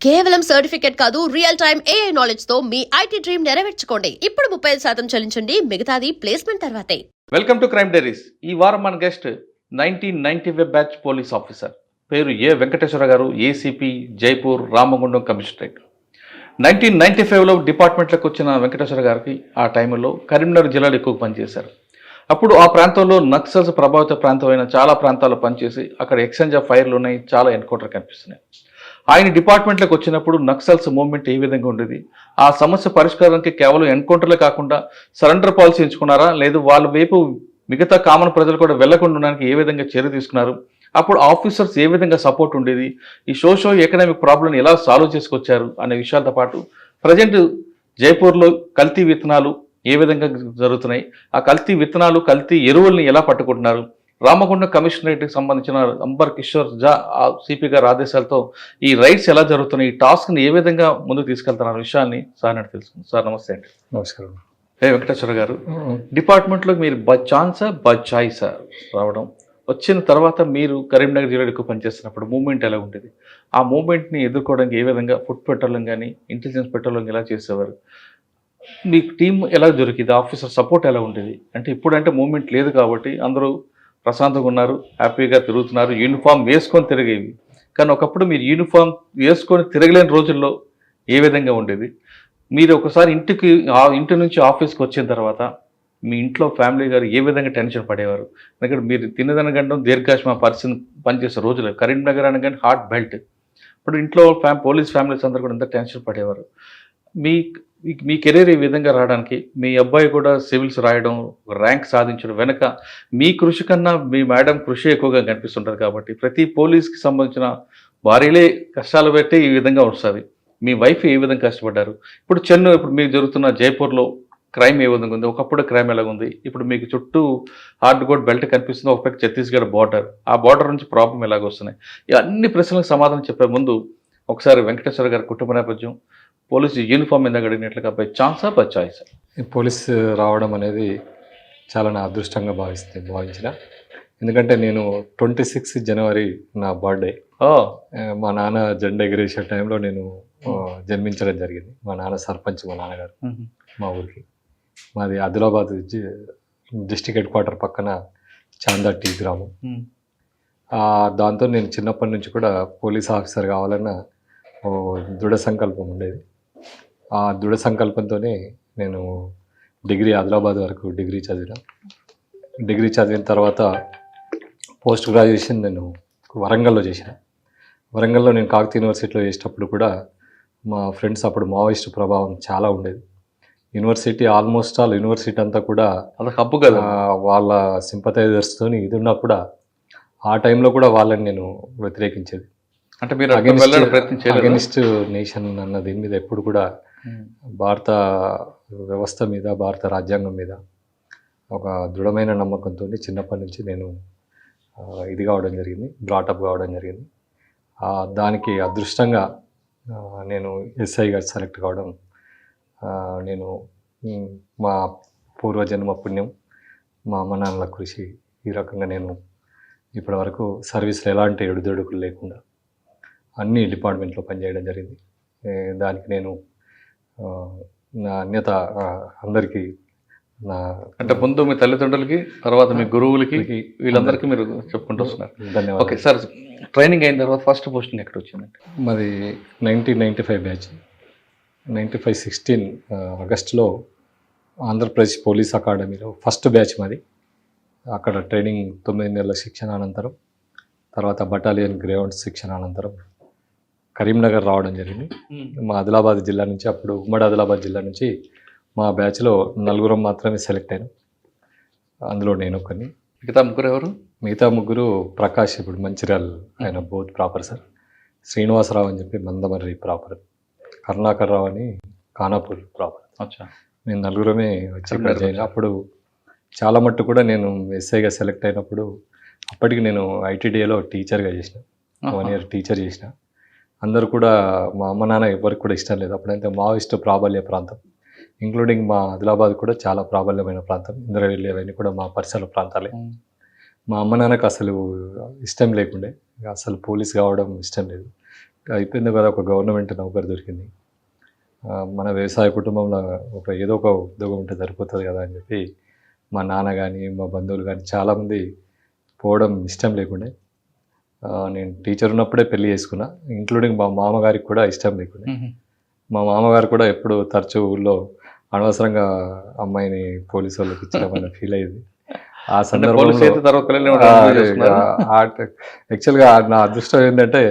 కేవలం సర్టిఫికేట్ కాదు, real time AI knowledge తో మీ IT డ్రీమ్ నెరవేర్చుకోండి. ఇప్పుడు 35% చెల్లించండి, మిగతాది ప్లేస్మెంట్ తర్వాతే. Welcome to crime diaries. ఈ వారం మన గెస్ట్ 1995 బ్యాచ్ పోలీస్ ఆఫీసర్, పేరు ఏ వెంకటేశ్వర గారు, ఏసీపీ జైపూర్ రామగుండం కమిషనరేట్. 1995లో డిపార్ట్మెంట్లోకి వచ్చిన వెంకటేశ్వర గారికి ఆ టైంలో కరీంనగర్ జిల్లాలో ఎక్కువ పనిచేశారు. అప్పుడు ఆ ప్రాంతంలో నక్సల్స్ ప్రభావిత ప్రాంతమైన చాలా ప్రాంతాల్లో పనిచేసి అక్కడ ఎక్స్చేంజ్ ఆఫ్ ఫైర్లు ఉన్నాయి, చాలా ఎన్కౌంటర్ కనిపిస్తున్నాయి. ఆయన డిపార్ట్మెంట్లోకి వచ్చినప్పుడు నక్సల్స్ మూవ్మెంట్ ఏ విధంగా ఉండేది, ఆ సమస్య పరిష్కారానికి కేవలం ఎన్కౌంటర్లే కాకుండా సరెండర్ పాలసీ ఎంచుకున్నారా, లేదు వాళ్ళ వైపు మిగతా కామన్ ప్రజలు కూడా వెళ్లకుండా ఉండడానికి ఏ విధంగా చర్య తీసుకున్నారు, అప్పుడు ఆఫీసర్స్ ఏ విధంగా సపోర్ట్ ఉండేది, ఈ సోషో ఎకనామిక్ ప్రాబ్లం ఎలా సాల్వ్ చేసుకొచ్చారు అనే విషయాలతో పాటు ప్రజెంట్ జైపూర్లో కల్తీ విత్తనాలు ఏ విధంగా జరుగుతున్నాయి, ఆ కల్తీ విత్తనాలు కల్తీ ఎరువుల్ని ఎలా పట్టుకుంటున్నారు, రామగుండం కమిషనరేట్కి సంబంధించిన అంబర్ కిషోర్ జా సిపి గారి ఆదేశాలతో ఈ రైడ్స్ ఎలా జరుగుతున్నాయి, ఈ టాస్క్ని ఏ విధంగా ముందుకు తీసుకెళ్తున్నారు విషయాన్ని సార్ నాకు తెలుసుకుంది. సార్ నమస్తే అండి. నమస్కారం. వెంకటేశ్వర గారు, డిపార్ట్మెంట్లోకి మీరు బై ఛాన్సా బై చాయిసా రావడం, వచ్చిన తర్వాత మీరు కరీంనగర్ జిల్లాలో ఎక్కువ పనిచేస్తున్నప్పుడు మూవ్మెంట్ ఎలా ఉండేది, ఆ మూవ్మెంట్ని ఎదుర్కోవడానికి ఏ విధంగా ఫుడ్ పెట్రోలింగ్ కానీ ఇంటెలిజెన్స్ పెట్రోలింగ్ ఎలా చేసేవారు, మీకు టీం ఎలా దొరికింది, ఆఫీసర్ సపోర్ట్ ఎలా ఉండేది? అంటే ఇప్పుడంటే మూవ్మెంట్ లేదు కాబట్టి అందరూ ప్రశాంతంగా ఉన్నారు, హ్యాపీగా తిరుగుతున్నారు, యూనిఫామ్ వేసుకొని తిరిగేవి. కానీ ఒకప్పుడు మీరు యూనిఫామ్ వేసుకొని తిరగలేని రోజుల్లో ఏ విధంగా ఉండేది? మీరు ఒకసారి ఇంటి నుంచి ఆఫీస్కి వచ్చిన తర్వాత మీ ఇంట్లో ఫ్యామిలీ గారు ఏ విధంగా టెన్షన్ పడేవారు? ఎందుకంటే మీరు తినదనగండం దీర్ఘాశ్మ పరిస్థితి పనిచేసే రోజులు, కరీంనగర్ అనగానే హార్ట్ బెల్ట్. ఇప్పుడు ఇంట్లో పోలీస్ ఫ్యామిలీస్ అందరూ కూడా ఎంత టెన్షన్ పడేవారు? మీ కెరీర్ ఈ విధంగా రావడానికి మీ అబ్బాయి కూడా సివిల్స్ రాయడం, ర్యాంక్ సాధించడం వెనక మీ కృషి కన్నా మీ మేడం కృషి ఎక్కువగా కనిపిస్తుంటుంది. కాబట్టి ప్రతి పోలీస్కి సంబంధించిన భార్యలే కష్టాలు పెట్టి ఈ విధంగా వస్తుంది. మీ వైఫ్ ఏ విధంగా కష్టపడ్డారు? ఇప్పుడు మీకు జరుగుతున్న జైపూర్లో క్రైమ్ ఏ విధంగా ఉంది, ఒకప్పుడు క్రైమ్ ఎలా ఉంది, ఇప్పుడు మీకు చుట్టూ హార్డ్ కోడ్ బెల్ట్ కనిపిస్తుంది, ఒక పక్క ఛత్తీస్గఢ్ బార్డర్, ఆ బార్డర్ నుంచి ప్రాబ్లం ఎలాగ వస్తున్నాయి, ఈ అన్ని ప్రశ్నలకు సమాధానం చెప్పే ముందు ఒకసారి వెంకటేశ్వర గారి కుటుంబ నేపథ్యం, పోలీసు యూనిఫామ్ మీద అడిగినట్లుగా బై ఛాన్సా బై చాయిసా? పోలీస్ రావడం అనేది చాలా నా అదృష్టంగా భావించిన. ఎందుకంటే నేను 26 జనవరి నా బర్త్డే. మా నాన్న జెండా ఎగిరేసే టైంలో నేను జన్మించడం జరిగింది. మా నాన్న సర్పంచ్, మా నాన్నగారు మా ఊరికి. మాది ఆదిలాబాద్ డిస్టిక్ హెడ్ క్వార్టర్ పక్కన చాందా టీ గ్రామం. దాంతో నేను చిన్నప్పటి నుంచి కూడా పోలీస్ ఆఫీసర్ కావాలన్న దృఢ సంకల్పం ఉండేది. ఆ దృఢ సంకల్పంతోనే నేను ఆదిలాబాద్ వరకు డిగ్రీ చదివిన తర్వాత పోస్ట్ గ్రాడ్యుయేషన్ నేను వరంగల్లో చేసిన. వరంగల్లో నేను కాకతీయ యూనివర్సిటీలో చేసేటప్పుడు కూడా మా ఫ్రెండ్స్ అప్పుడు మావోయిస్ట్ ప్రభావం చాలా ఉండేది. ఆల్మోస్ట్ ఆల్ యూనివర్సిటీ అంతా కూడా అది హబ్బు కదా, వాళ్ళ సింపథైజర్స్తో ఇది ఉన్నా కూడా ఆ టైంలో కూడా వాళ్ళని నేను వ్యతిరేకించేది. అంటే మీరు అగెనిస్ట్ నేషన్ అన్న దీని మీద ఎప్పుడు కూడా భారత వ్యవస్థ మీద, భారత రాజ్యాంగం మీద ఒక దృఢమైన నమ్మకంతో చిన్నప్పటి నుంచి నేను ఇది కావడం జరిగింది, బ్రాటప్ కావడం జరిగింది. దానికి అదృష్టంగా నేను ఎస్ఐగా సెలెక్ట్ కావడం నేను మా పూర్వజన్మ పుణ్యం, మా అమ్మ నాన్నల కృషి. ఈ రకంగా నేను ఇప్పటి వరకు సర్వీస్లో ఎలాంటి ఎడుదొడుకులు లేకుండా అన్ని డిపార్ట్మెంట్లో పనిచేయడం జరిగింది. దానికి నేను నా అన్యత అందరికీ, అంటే ముందు మీ తల్లిదండ్రులకి, తర్వాత మీ గురువులకి, వీళ్ళందరికీ మీరు చెప్పుకుంటూ వస్తున్నారు. ధన్యవాదాలు. ఓకే సార్, ట్రైనింగ్ అయిన తర్వాత ఫస్ట్ పోస్టింగ్ ఎక్కడ వచ్చిందండి? మాది 1995 బ్యాచ్. 16 ఆగస్టులో ఆంధ్రప్రదేశ్ పోలీస్ అకాడమీలో ఫస్ట్ బ్యాచ్ మాది. అక్కడ ట్రైనింగ్ 9 నెలల శిక్షణ అనంతరం, తర్వాత బటాలియన్ గ్రేవౌండ్స్ శిక్షణ అనంతరం కరీంనగర్ రావడం జరిగింది. మా ఆదిలాబాద్ జిల్లా నుంచి, అప్పుడు ఉమ్మడి ఆదిలాబాద్ జిల్లా నుంచి మా బ్యాచ్లో 4 మాత్రమే సెలెక్ట్ అయినాం. అందులో నేను ఒకరిని. మిగతా ముగ్గురు ఎవరు? మిగతా ముగ్గురు ప్రకాష్, ఇప్పుడు మంచిర్యాల ఆయన బోత్ ప్రాపర్ సార్, శ్రీనివాసరావు అని చెప్పి మందమర్రి ప్రాపర్, కరుణాకర్ రావు అని ఖానాపూర్ ప్రాపర్. మేము 4 వచ్చి ఇక్కడ చేయాలి. అప్పుడు చాలా మట్టు కూడా నేను ఎస్ఐగా సెలెక్ట్ అయినప్పుడు అప్పటికి నేను ఐటీడీఏలో టీచర్గా చేసిన, 1 year టీచర్ చేసిన. అందరూ కూడా, మా అమ్మ నాన్న ఎవరికి కూడా ఇష్టం లేదు. అప్పుడైతే మావోయిస్ట్ ప్రాబల్య ప్రాంతం, ఇంక్లూడింగ్ మా ఆదిలాబాద్ కూడా చాలా ప్రాబల్యమైన ప్రాంతం. ఇంద్రవెల్లి అవన్నీ కూడా మా పరిసర ప్రాంతాలే. మా అమ్మ నాన్నకు అసలు ఇష్టం లేకుండే, అసలు పోలీస్ కావడం ఇష్టం లేదు. అయిపోయింది కదా, ఒక గవర్నమెంట్ నౌకరు దొరికింది, మన వ్యవసాయ కుటుంబంలో ఏదో ఒక ఉద్యోగం ఉంటే సరిపోతుంది కదా అని చెప్పి మా నాన్న కానీ మా బంధువులు కానీ చాలామంది పోవడం ఇష్టం లేకుండే. నేను టీచర్ ఉన్నప్పుడే పెళ్లి చేసుకున్నా, ఇంక్లూడింగ్ మా మామగారికి కూడా ఇష్టం లేకుండే. మా మామగారు కూడా ఎప్పుడు తరచూ ఊళ్ళో అనవసరంగా అమ్మాయిని పోలీసు వాళ్ళకి ఇచ్చామని ఫీల్ అయ్యింది. ఆ సందర్భంలో యాక్చువల్గా నా అదృష్టం ఏంటంటే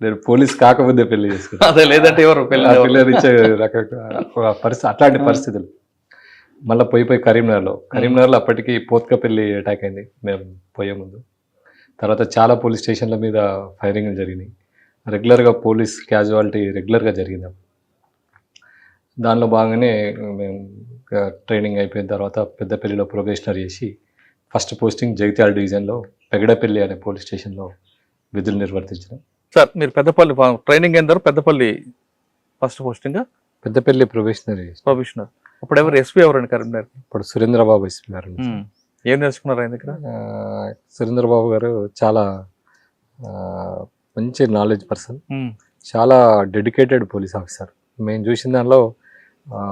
నేను పోలీస్ కాకముందే పెళ్లి చేసుకున్నాను, లేదంటే ఎవరు పిల్లనిచ్చే పరిస్థితి, అట్లాంటి పరిస్థితులు. మళ్ళీ పోయి కరీంనగర్లో అప్పటికి పోత్కపల్లి అటాక్ అయింది మేము పోయే ముందు. తర్వాత చాలా పోలీస్ స్టేషన్ల మీద ఫైరింగ్ జరిగినాయి, రెగ్యులర్గా పోలీస్ క్యాజువాలిటీ రెగ్యులర్గా జరిగింది. దానిలో భాగంగానే మేము ట్రైనింగ్ అయిపోయిన తర్వాత పెద్దపల్లిలో ప్రొబేషనరీ చేసి ఫస్ట్ పోస్టింగ్ జగిత్యాల డివిజన్లో పెగడపల్లి అనే పోలీస్ స్టేషన్లో విధులు నిర్వర్తించిన. సార్ మీరు పెద్దపల్లి ట్రైనింగ్ అయిన తర్వాత Peddapalli first posting, Peddapalli probationary probationer. అప్పుడు ఎవరు ఎస్పీ ఎవరండి కరీంనగర్? ఇప్పుడు సురేంద్రబాబు ఎస్పీ గారు. ఏం నేర్చుకున్నారు ఆయన దగ్గర? సురేంద్రబాబు గారు చాలా మంచి నాలెడ్జ్ పర్సన్, చాలా డెడికేటెడ్ పోలీస్ ఆఫీసర్. మేము చూసిన దానిలో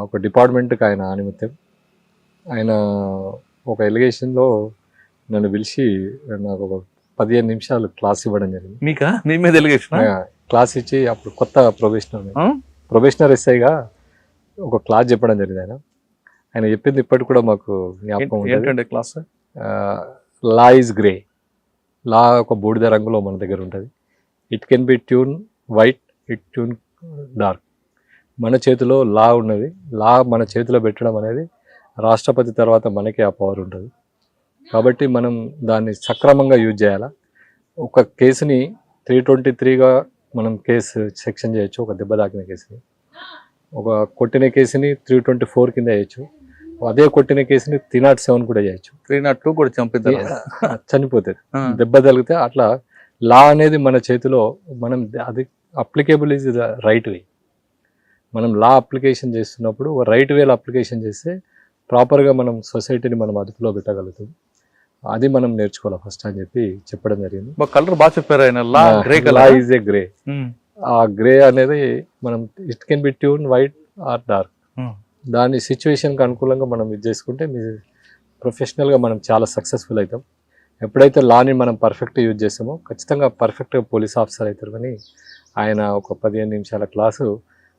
ఒక డిపార్ట్మెంట్కి ఆయన ఆనిమిత్యం. ఆయన ఒక ఎలిగేషన్లో నన్ను పిలిచి నాకు ఒక 15 నిమిషాలు క్లాస్ ఇవ్వడం జరిగింది. మీకా? మీ మీద ఎలిగేషన్? క్లాస్ ఇచ్చి అప్పుడు కొత్త ప్రొబేషనర్ ఎస్ఐగా ఒక క్లాస్ చెప్పడం జరిగింది. ఆయన చెప్పింది ఇప్పటికి కూడా మాకు జ్ఞాపకం ఉంటుంది. క్లాస్ లా ఈజ్ గ్రే, లా ఒక బూడిద రంగులో మన దగ్గర ఉంటుంది. It can be tune white, it tune dark. మన చేతిలో లా ఉన్నది, లా మన చేతిలో పెట్టడం అనేది రాష్ట్రపతి తర్వాత మనకే ఆ పవర్ ఉంటుంది. కాబట్టి మనం దాన్ని సక్రమంగా యూజ్ చేయాలా. ఒక కేసుని 323గా మనం కేసు సెక్షన్ చేయొచ్చు, ఒక దెబ్బ తాకిన కేసుని. ఒక కొట్టిన కేసుని 324 కింద చేయొచ్చు, అదే కొట్టిన కేసుని 307 కూడా చేయొచ్చు. 302 కూడా చనిపోతుంది దెబ్బ తగిలితే. అట్లా లా అనేది మన చేతిలో, మనం అది applicable is the right way. మనం లా అప్లికేషన్ చేస్తున్నప్పుడు రైట్ వేలో అప్లికేషన్ చేస్తే ప్రాపర్గా మనం సొసైటీని మనం అదుపులో పెట్టగలుగుతుంది. అది మనం నేర్చుకోవాలి ఫస్ట్ అని చెప్పి చెప్పడం జరిగింది. కలర్ బాగా చెప్పారు ఆయన. Law is a grey. ఆ గ్రే అనేది మనం it can be tune white or dark. దాని సిచ్యువేషన్కి అనుకూలంగా మనం ఇది చేసుకుంటే ప్రొఫెషనల్గా మనం చాలా సక్సెస్ఫుల్ అవుతాం. ఎప్పుడైతే లాని మనం పర్ఫెక్ట్ యూజ్ చేస్తామో ఖచ్చితంగా పర్ఫెక్ట్గా పోలీస్ ఆఫీసర్ అవుతారు. కానీ ఆయన ఒక 15 నిమిషాల క్లాసు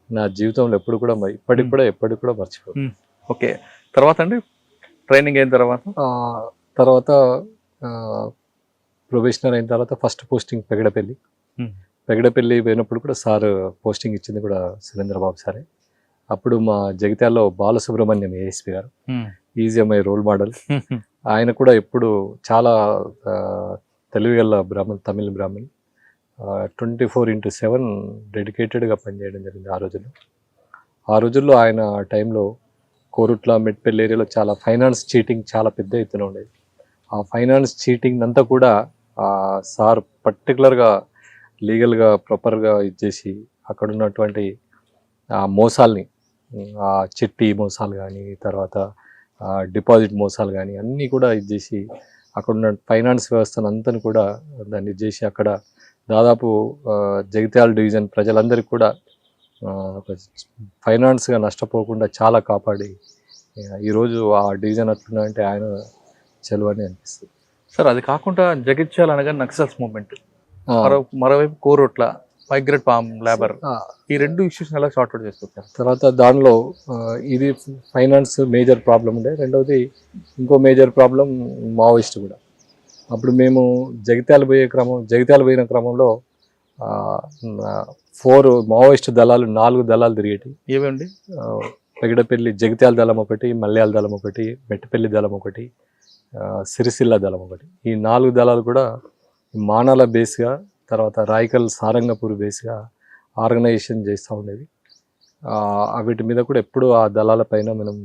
నా జీవితంలో ఇప్పటికి కూడా మర్చిపోదు. ఓకే, తర్వాత అండి ట్రైనింగ్ అయిన తర్వాత ప్రొబేషనర్ అయిన తర్వాత ఫస్ట్ పోస్టింగ్ పెగడపల్లి పోయినప్పుడు కూడా సార్ పోస్టింగ్ ఇచ్చింది కూడా సురేంద్రబాబు సారే. అప్పుడు మా జగిత్యాలలో బాలసుబ్రహ్మణ్యం ఏఎస్పీ గారు, ఈజీఎంఐ రోల్ మోడల్. ఆయన కూడా ఎప్పుడు చాలా తెలివిగల తమిళ బ్రాహ్మణ్. 24/7 డెడికేటెడ్గా పనిచేయడం జరిగింది ఆ రోజుల్లో. ఆయన టైంలో కోరుట్ల మెట్పల్లి ఏరియాలో చాలా ఫైనాన్స్ చీటింగ్ చాలా పెద్ద ఎత్తున ఉండేది. ఆ ఫైనాన్స్ చీటింగ్ అంతా కూడా సార్ పర్టికులర్గా లీగల్గా ప్రాపర్గా ఇచ్చేసి అక్కడ ఉన్నటువంటి ఆ మోసాల్ని, ఆ చిట్టి మోసాలు కానీ, తర్వాత డిపాజిట్ మోసాలు కానీ అన్నీ కూడా ఇచ్చేసి అక్కడ ఉన్న ఫైనాన్స్ వ్యవస్థను అంతా కూడా దాన్ని ఇచ్చేసి అక్కడ దాదాపు జగిత్యాల డివిజన్ ప్రజలందరికీ కూడా ఫైనాన్స్గా నష్టపోకుండా చాలా కాపాడి ఈరోజు ఆ డివిజన్ అట్లుందంటే ఆయన చెలువని అనిపిస్తుంది. సార్ అది కాకుండా జగిత్యాల అనగా నక్సల్స్ మూవ్మెంట్, మరోవైపు కోరుట్ల మైగ్రేట్ పామ్ లేబర్, ఈ 2 ఇష్యూస్ ఎలా సార్ట్ అవుట్ చేస్తారు? తర్వాత దానిలో ఇది ఫైనాన్స్ మేజర్ ప్రాబ్లం ఉండే, రెండవది ఇంకో మేజర్ ప్రాబ్లం మావోయిస్ట్ కూడా. అప్పుడు మేము జగిత్యాల పోయిన క్రమంలో 4 మావోయిస్ట్ దళాలు, 4 దళాలు తిరిగేటి. ఏమేండి? పెగడపల్లి జగిత్యాల దళం ఒకటి, మల్యాల దళం ఒకటి, మెట్టపల్లి దళం ఒకటి, సిరిసిల్ల దళం ఒకటి. ఈ 4 దళాలు కూడా మానాల బేస్గా, తర్వాత రాయకల్ సారంగపూర్ బేస్గా ఆర్గనైజేషన్ చేస్తూ ఉండేది. వీటి మీద కూడా ఎప్పుడు ఆ దళాల పైన మనం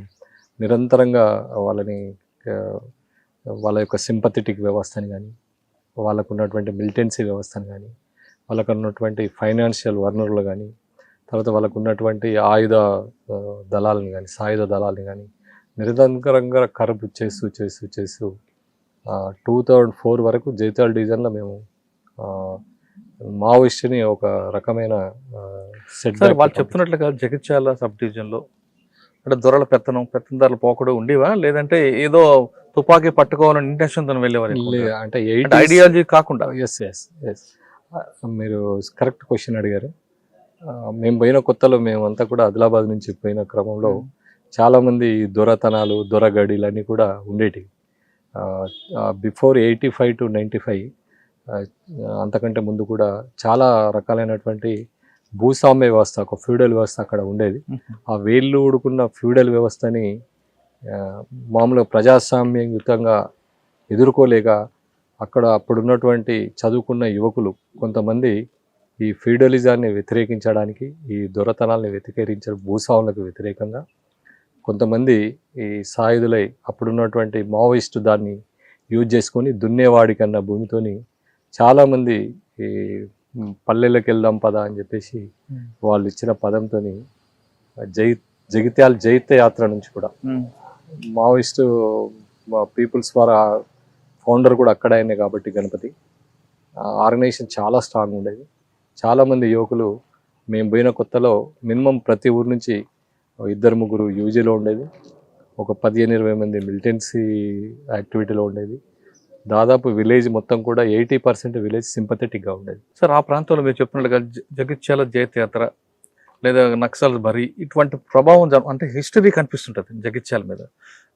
నిరంతరంగా వాళ్ళ యొక్క సింపథెటిక్ వ్యవస్థని కానీ, వాళ్ళకు ఉన్నటువంటి మిలిటెన్సీ వ్యవస్థను కానీ, వాళ్ళకు ఉన్నటువంటి ఫైనాన్షియల్ వనరులు కానీ, తర్వాత వాళ్ళకు ఉన్నటువంటి ఆయుధ దళాలను కానీ, సాయుధ దళాలను కానీ నిరంతరంగా కరప్ట్ చేస్తూ 2004 వరకు జగిత్యాల డివిజన్లో మేము మావోయిస్ట్ని ఒక రకమైన సెట్ సార్ వాళ్ళు చెప్తున్నట్లుగా జగిత్యాల సబ్ డివిజన్లో అంటే దొరల పెత్తందారుల పోకడు ఉండేవా, లేదంటే ఏదో తుపాకీ పట్టుకోవాలని ఇంటెన్షన్తో వెళ్ళేవారు? అంటే ఐడియాలజీ కాకుండా. ఎస్ ఎస్ ఎస్ మీరు కరెక్ట్ క్వశ్చన్ అడిగారు. మేము పోయిన కొత్తలో మేమంతా కూడా ఆదిలాబాద్ నుంచి పోయిన క్రమంలో చాలామంది దొరతనాలు దొరగడీలు అన్నీ కూడా ఉండేటివి. బిఫోర్ 85 to 95 అంతకంటే ముందు కూడా చాలా రకాలైనటువంటి భూస్వామ్య వ్యవస్థ, ఒక ఫ్యూడల్ వ్యవస్థ అక్కడ ఉండేది. ఆ వేళ్ళు ఊడుకున్న ఫ్యూడల్ వ్యవస్థని మామూలుగా ప్రజాస్వామ్యయుతంగా ఎదుర్కోలేక అక్కడ అప్పుడున్నటువంటి చదువుకున్న యువకులు కొంతమంది ఈ ఫ్యూడలిజాన్ని వ్యతిరేకించడానికి, ఈ దొరతనాల్ని వ్యతిరేకించడం, భూస్వాములకు వ్యతిరేకంగా కొంతమంది ఈ సాయుధులై అప్పుడున్నటువంటి మావోయిస్టు దాన్ని యూజ్ చేసుకొని దున్నేవాడికన్నా భూమితోని చాలామంది ఈ పల్లెలకు వెళ్దాం పద అని చెప్పేసి వాళ్ళు ఇచ్చిన పదంతో జగిత్యాల జైత్య యాత్ర నుంచి కూడా మావోయిస్టు పీపుల్స్ ద్వారా ఫౌండర్ కూడా అక్కడ అయినా కాబట్టి గణపతి ఆర్గనైజేషన్ చాలా స్ట్రాంగ్ ఉండేది. చాలామంది యువకులు మేము పోయిన కొత్తలో మినిమం ప్రతి ఊరు నుంచి 2-3 యూజీలో ఉండేది, ఒక 15-20 మంది మిలిటెన్సీ యాక్టివిటీలో ఉండేది. దాదాపు విలేజ్ మొత్తం కూడా 80% విలేజ్ సింపథెటిక్గా ఉండేది. సార్ ఆ ప్రాంతంలో మీరు చెప్పినట్లుగా జగిత్యాల జైత్యాత్ర లేదా నక్సల్ బరి ఇటువంటి ప్రభావం అంటే హిస్టరీ కనిపిస్తుంటుంది జగిత్యాల మీద.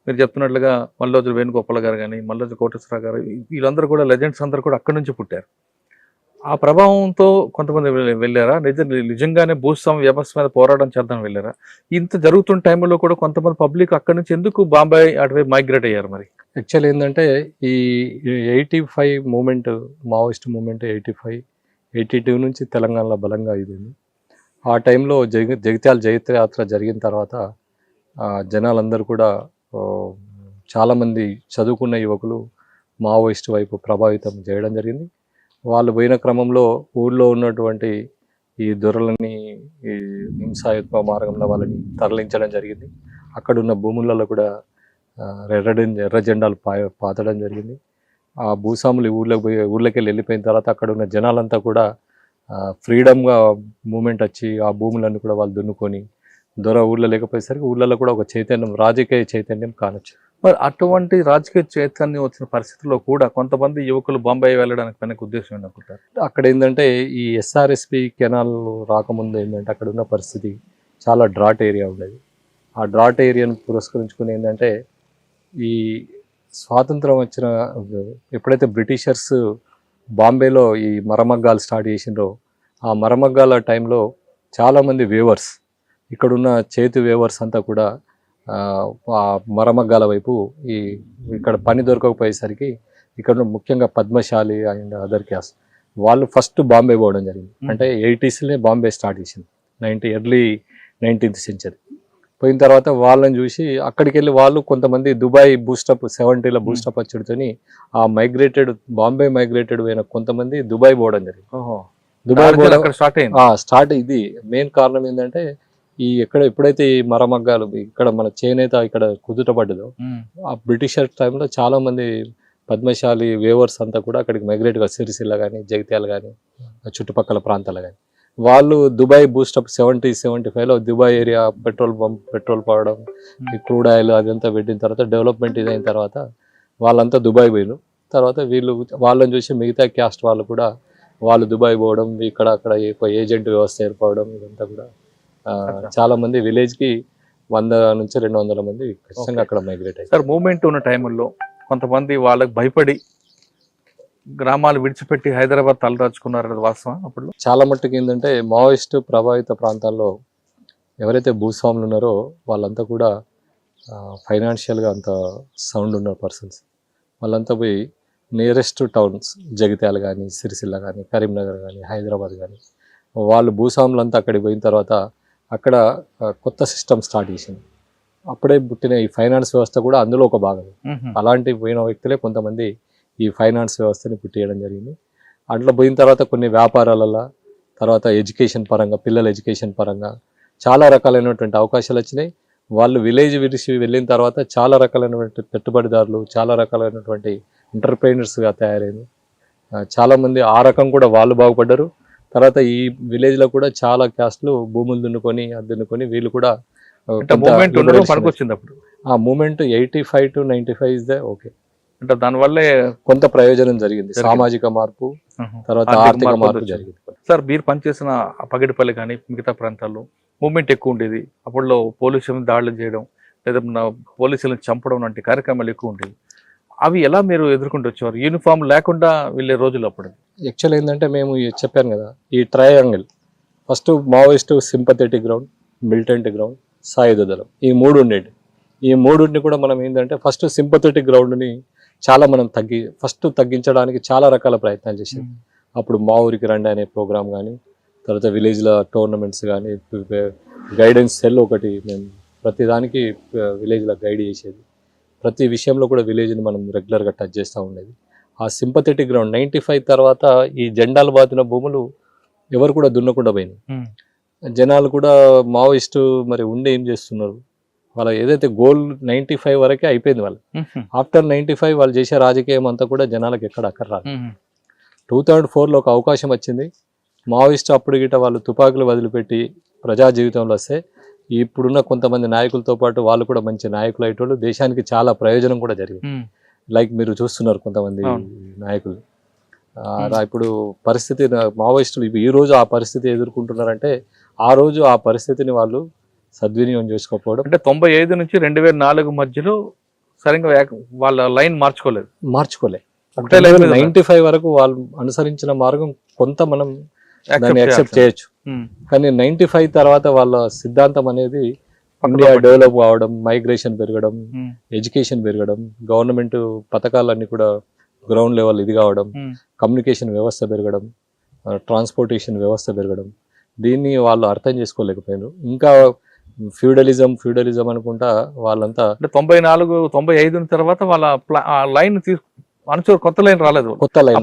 మీరు చెప్తున్నట్లుగా మల్లోజు వేణుగోపాల్ గారు కానీ, మల్లోజు కోటేశ్వరరావు గారు, వీళ్ళందరూ కూడా లెజెండ్స్ అందరూ కూడా అక్కడి నుంచి పుట్టారు. ఆ ప్రభావంతో కొంతమంది వెళ్ళారా? నిజంగానే భూస్వామ్య వ్యవస్థ మీద పోరాటం చేద్దాం వెళ్ళారా? ఇంత జరుగుతున్న టైంలో కూడా కొంతమంది పబ్లిక్ అక్కడి నుంచి ఎందుకు బాంబాయి అటువైపు మైగ్రేట్ అయ్యారు? మరి యాక్చువల్ ఏంటంటే ఈ 85 మూమెంట్, మావోయిస్ట్ మూమెంట్ 85-82 నుంచి తెలంగాణలో బలంగా ఇదింది. ఆ టైంలో జగిత్యాల జైత్ర యాత్ర జరిగిన తర్వాత జనాలందరూ కూడా చాలామంది చదువుకున్న యువకులు మావోయిస్ట్ వైపు ప్రభావితం చేయడం జరిగింది. వాళ్ళు పోయిన క్రమంలో ఊళ్ళో ఉన్నటువంటి ఈ దొరలని ఈ హింసాయుత్వ మార్గంలో వాళ్ళని తరలించడం జరిగింది. అక్కడున్న భూములలో కూడా ఎర్ర జెండాలు పాతడం జరిగింది. ఆ భూస్వాములు ఊళ్ళకి వెళ్ళిపోయిన తర్వాత అక్కడ ఉన్న జనాలంతా కూడా ఫ్రీడమ్గా మూమెంట్ వచ్చి ఆ భూములన్నీ కూడా వాళ్ళు దున్నుకొని దొర ఊళ్ళో లేకపోయేసరికి ఊళ్ళలో కూడా ఒక చైతన్యం, రాజకీయ చైతన్యం కానొచ్చు. మరి అటువంటి రాజకీయ చైతన్యం వచ్చిన పరిస్థితుల్లో కూడా కొంతమంది యువకులు బొంబాయి వెళ్ళడానికి వెనక ఉద్దేశం ఏంటనుకుంటారు? అక్కడ ఏంటంటే ఈ ఎస్ఆర్ఎస్పి కెనాల్ రాకముందు ఏంటంటే అక్కడ ఉన్న పరిస్థితి చాలా డ్రాట్ ఏరియా ఉండేది. ఆ డ్రాట్ ఏరియాను పురస్కరించుకుని ఏంటంటే ఈ స్వాతంత్రం వచ్చిన ఎప్పుడైతే బ్రిటిషర్స్ బాంబేలో ఈ మరమగ్గాలు స్టార్ట్ చేసిండ్రో ఆ మరమగ్గాల టైంలో చాలామంది వేవర్స్, ఇక్కడున్న చేతి వేవర్స్ అంతా కూడా ఆ మరమగ్గాల వైపు ఇక్కడ పని దొరకకపోయేసరికి ఇక్కడ ముఖ్యంగా పద్మశాలి అండ్ అదర్ క్యాస్ట్ వాళ్ళు ఫస్ట్ బాంబే పోవడం జరిగింది. అంటే 80sలో బాంబే స్టార్ట్ చేసింది, ఎర్లీ 19th century. పోయిన తర్వాత వాళ్ళని చూసి అక్కడికి వెళ్ళి వాళ్ళు కొంతమంది దుబాయ్ బూస్టప్ 70లో బూస్టప్ వచ్చుడితోని ఆ బాంబే మైగ్రేటెడ్ అయిన కొంతమంది దుబాయ్ పోవడం జరిగింది. దుబాయ్ స్టార్ట్ ఇది మెయిన్ కారణం ఏంటంటే ఎప్పుడైతే ఈ మరమగ్గాలు ఇక్కడ మన చేనేత ఇక్కడ కుదుటపడ్డదో ఆ బ్రిటిషర్ టైంలో చాలా మంది పద్మశాలి వేవర్స్ అంతా కూడా అక్కడికి మైగ్రేట్గా సిరిసిల్ల కానీ జగిత్యాల కానీ చుట్టుపక్కల ప్రాంతాలు కానీ వాళ్ళు దుబాయ్ బూస్టప్ 70-75లో దుబాయ్ ఏరియా పెట్రోల్ పడడం, ఈ క్రూడ్ ఆయిల్ అదంతా పెట్టిన తర్వాత డెవలప్మెంట్ ఇదైన తర్వాత వాళ్ళంతా దుబాయ్ పోయిన తర్వాత వాళ్ళని చూసి మిగతా క్యాస్ట్ వాళ్ళు కూడా వాళ్ళు దుబాయ్ పోవడం, ఇక్కడ అక్కడ ఏజెంట్ వ్యవస్థ ఏర్పడడం, ఇదంతా కూడా చాలా మంది విలేజ్కి 100 నుంచి 200 మంది ఖచ్చితంగా అక్కడ మైగ్రేట్ అయ్యారు. సార్ మూమెంట్ ఉన్న టైంలో కొంతమంది వాళ్ళకి భయపడి గ్రామాలు విడిచిపెట్టి హైదరాబాద్ తలదాచుకున్నారు, వాస్తవం? అప్పుడు చాలా మట్టుకు ఏంటంటే మావోయిస్ట్ ప్రభావిత ప్రాంతాల్లో ఎవరైతే భూస్వాములు ఉన్నారో వాళ్ళంతా కూడా ఫైనాన్షియల్గా అంత సౌండ్ ఉన్న పర్సన్స్, వాళ్ళంతా పోయి నియరెస్ట్ టౌన్స్ జగిత్యాల కానీ సిరిసిల్ల కానీ కరీంనగర్ కానీ హైదరాబాద్ కానీ వాళ్ళు భూస్వాములంతా అక్కడికి పోయిన తర్వాత అక్కడ కొత్త సిస్టమ్ స్టార్ట్ చేసింది. అప్పుడే పుట్టిన ఈ ఫైనాన్స్ వ్యవస్థ కూడా అందులో ఒక భాగం. అలాంటి పోయిన వ్యక్తులే కొంతమంది ఈ ఫైనాన్స్ వ్యవస్థని పుట్టియడం జరిగింది. అట్లా పోయిన తర్వాత కొన్ని వ్యాపారాలలో తర్వాత ఎడ్యుకేషన్ పరంగా, పిల్లల ఎడ్యుకేషన్ పరంగా చాలా రకాలైనటువంటి అవకాశాలు వచ్చినాయి. వాళ్ళు విలేజ్ విడిచి వెళ్ళిన తర్వాత చాలా రకాలైనటువంటి పెట్టుబడిదారులు, చాలా రకాలైనటువంటి ఎంటర్ప్రైనర్స్గా తయారైంది. చాలా మంది ఆ రకం కూడా వాళ్ళు బాగుపడ్డారు. తర్వాత ఈ విలేజ్ లో కూడా చాలా క్యాస్ట్లు భూములు దున్నుకొని వీళ్ళు కూడా మూమెంట్ ఉండడం పనికొచ్చింది అప్పుడు. ఆ moment 85 to 95 is the okay. అంటే దానివల్లే కొంత ప్రయోజనం జరిగింది, సామాజిక మార్పు, తర్వాత ఆర్థిక మార్పు జరిగింది. సార్ మీరు పనిచేసిన పగిడిపల్లి కానీ మిగతా ప్రాంతాల్లో మూమెంట్ ఎక్కువ ఉండేది. అప్పుడులో పోలీసులను దాడులు చేయడం లేదా పోలీసులను చంపడం వంటి కార్యక్రమాలు ఎక్కువ ఉండేవి. అవి ఎలా మీరు ఎదుర్కొంటూ వచ్చేవారు? యూనిఫామ్ లేకుండా వెళ్ళే రోజులు అప్పుడు. యాక్చువల్ ఏంటంటే మేము చెప్పాను కదా, ఈ triangle first Maoist sympathetic ground, militant ground, సాయుధ దళం, ఈ మూడు ఉండేవి. ఈ మూడుని కూడా మనం ఏంటంటే ఫస్ట్ సింపథెటిక్ గ్రౌండ్ని చాలా మనం తగ్గించడానికి చాలా రకాల ప్రయత్నాలు చేసాం. అప్పుడు మా ఊరికి రండి అనే ప్రోగ్రామ్ కానీ, తర్వాత విలేజ్లో టోర్నమెంట్స్ కానీ, గైడెన్స్ సెల్ ఒకటి మేము ప్రతిదానికి విలేజ్లో గైడ్ చేసేది. ప్రతి విషయంలో కూడా విలేజ్ని మనం రెగ్యులర్గా టచ్ చేస్తూ ఉండేది. ఆ సింపథెటిక్ గ్రౌండ్ 95 తర్వాత ఈ జెండాలు బాతిన భూములు ఎవరు కూడా దున్నకుండా పోయినాయి. జనాలు కూడా మావోయిస్టు మరి ఉండి ఏం చేస్తున్నారు, వాళ్ళ ఏదైతే గోల్ 95 వరకే అయిపోయింది వాళ్ళు. ఆఫ్టర్ 95 వాళ్ళు చేసే రాజకీయం అంతా కూడా జనాలకు ఎక్కడ అక్కర్రాదు. 2004లో ఒక అవకాశం వచ్చింది. మావోయిస్టు అప్పుడు గిట వాళ్ళు తుపాకులు వదిలిపెట్టి ప్రజా జీవితంలో వస్తే ఇప్పుడున్న కొంతమంది నాయకులతో పాటు వాళ్ళు కూడా మంచి నాయకులు అయ్యేటోళ్ళు, దేశానికి చాలా ప్రయోజనం కూడా జరిగింది. లైక్ మీరు చూస్తున్నారు కొంతమంది నాయకులు. ఇప్పుడు పరిస్థితి మావోయిస్టులు ఈ రోజు ఆ పరిస్థితి ఎదుర్కొంటున్నారంటే ఆ రోజు ఆ పరిస్థితిని వాళ్ళు సద్వినియోగం చేసుకోకపోవడం. అంటే 95 నుంచి 2004 మధ్యలో సరిగ్గా వాళ్ళ లైన్ మార్చుకోలే. 95 వరకు వాళ్ళు అనుసరించిన మార్గం కొంత మనం దాన్ని యాక్సెప్ట్ చేయొచ్చు. కానీ 95 తర్వాత వాళ్ళ సిద్ధాంతం అనేది ఇండియా డెవలప్ కావడం, మైగ్రేషన్ పెరగడం, ఎడ్యుకేషన్ పెరగడం, గవర్నమెంట్ పథకాలన్నీ కూడా గ్రౌండ్ లెవెల్ ఇది కావడం, కమ్యూనికేషన్ వ్యవస్థ పెరగడం, ట్రాన్స్పోర్టేషన్ వ్యవస్థ పెరగడం, దీన్ని వాళ్ళు అర్థం చేసుకోలేకపోయారు. ఇంకా ఫ్యూడలిజం అనుకుంటా వాళ్ళంతా. అంటే 94-95 తర్వాత వాళ్ళ లైన్ కొత్త లైన్ రాలేదు,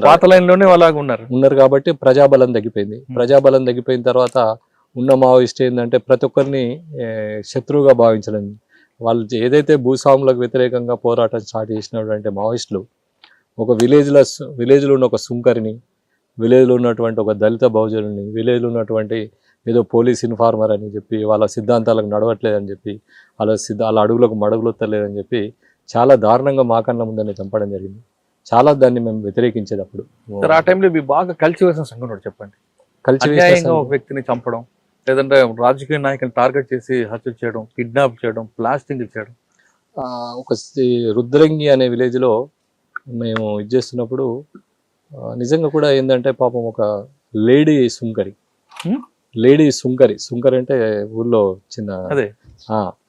పాత లైన్ లోనే వాళ్ళగా ఉన్నారు కాబట్టి ప్రజాబలం తగ్గిపోయింది. ప్రజాబలం తగ్గిపోయిన తర్వాత ఉన్న మావోయిస్ట్ ఏంటంటే ప్రతి ఒక్కరిని శత్రువుగా భావించడం. వాళ్ళు ఏదైతే భూస్వాములకు వ్యతిరేకంగా పోరాటం స్టార్ట్ చేసినటువంటి మావోయిస్టులు ఒక విలేజ్లో ఉన్న ఒక సుంకరిని, విలేజ్లో ఉన్నటువంటి ఒక దళిత బహుజనుని, విలేజ్లో ఉన్నటువంటి ఏదో పోలీస్ ఇన్ఫార్మర్ అని చెప్పి వాళ్ళ సిద్ధాంతాలకు నడవట్లేదని చెప్పి వాళ్ళ అడుగులకు మడుగులొత్తలేదని చెప్పి చాలా దారుణంగా మాకన్నా ముందని చంపడం జరిగింది. చాలా దాన్ని మేము వ్యతిరేకించేది అప్పుడు. ఆ టైంలో బాగా కలిసివేసిన సంఘటన చెప్పండి. అన్యాయంగా ఒక వ్యక్తిని చంపడం, లేదంటే రాజకీయ నాయకులను టార్గెట్ చేసి హత్య చేయడం, కిడ్నాప్ చేయడం, బ్లాస్టింగ్ చేయడం. ఒక రుద్రంగి అనే విలేజ్లో మేము ఇది చేస్తున్నప్పుడు నిజంగా కూడా ఏంటంటే పాపం ఒక లేడీ సుంకరి అంటే ఊళ్ళో చిన్న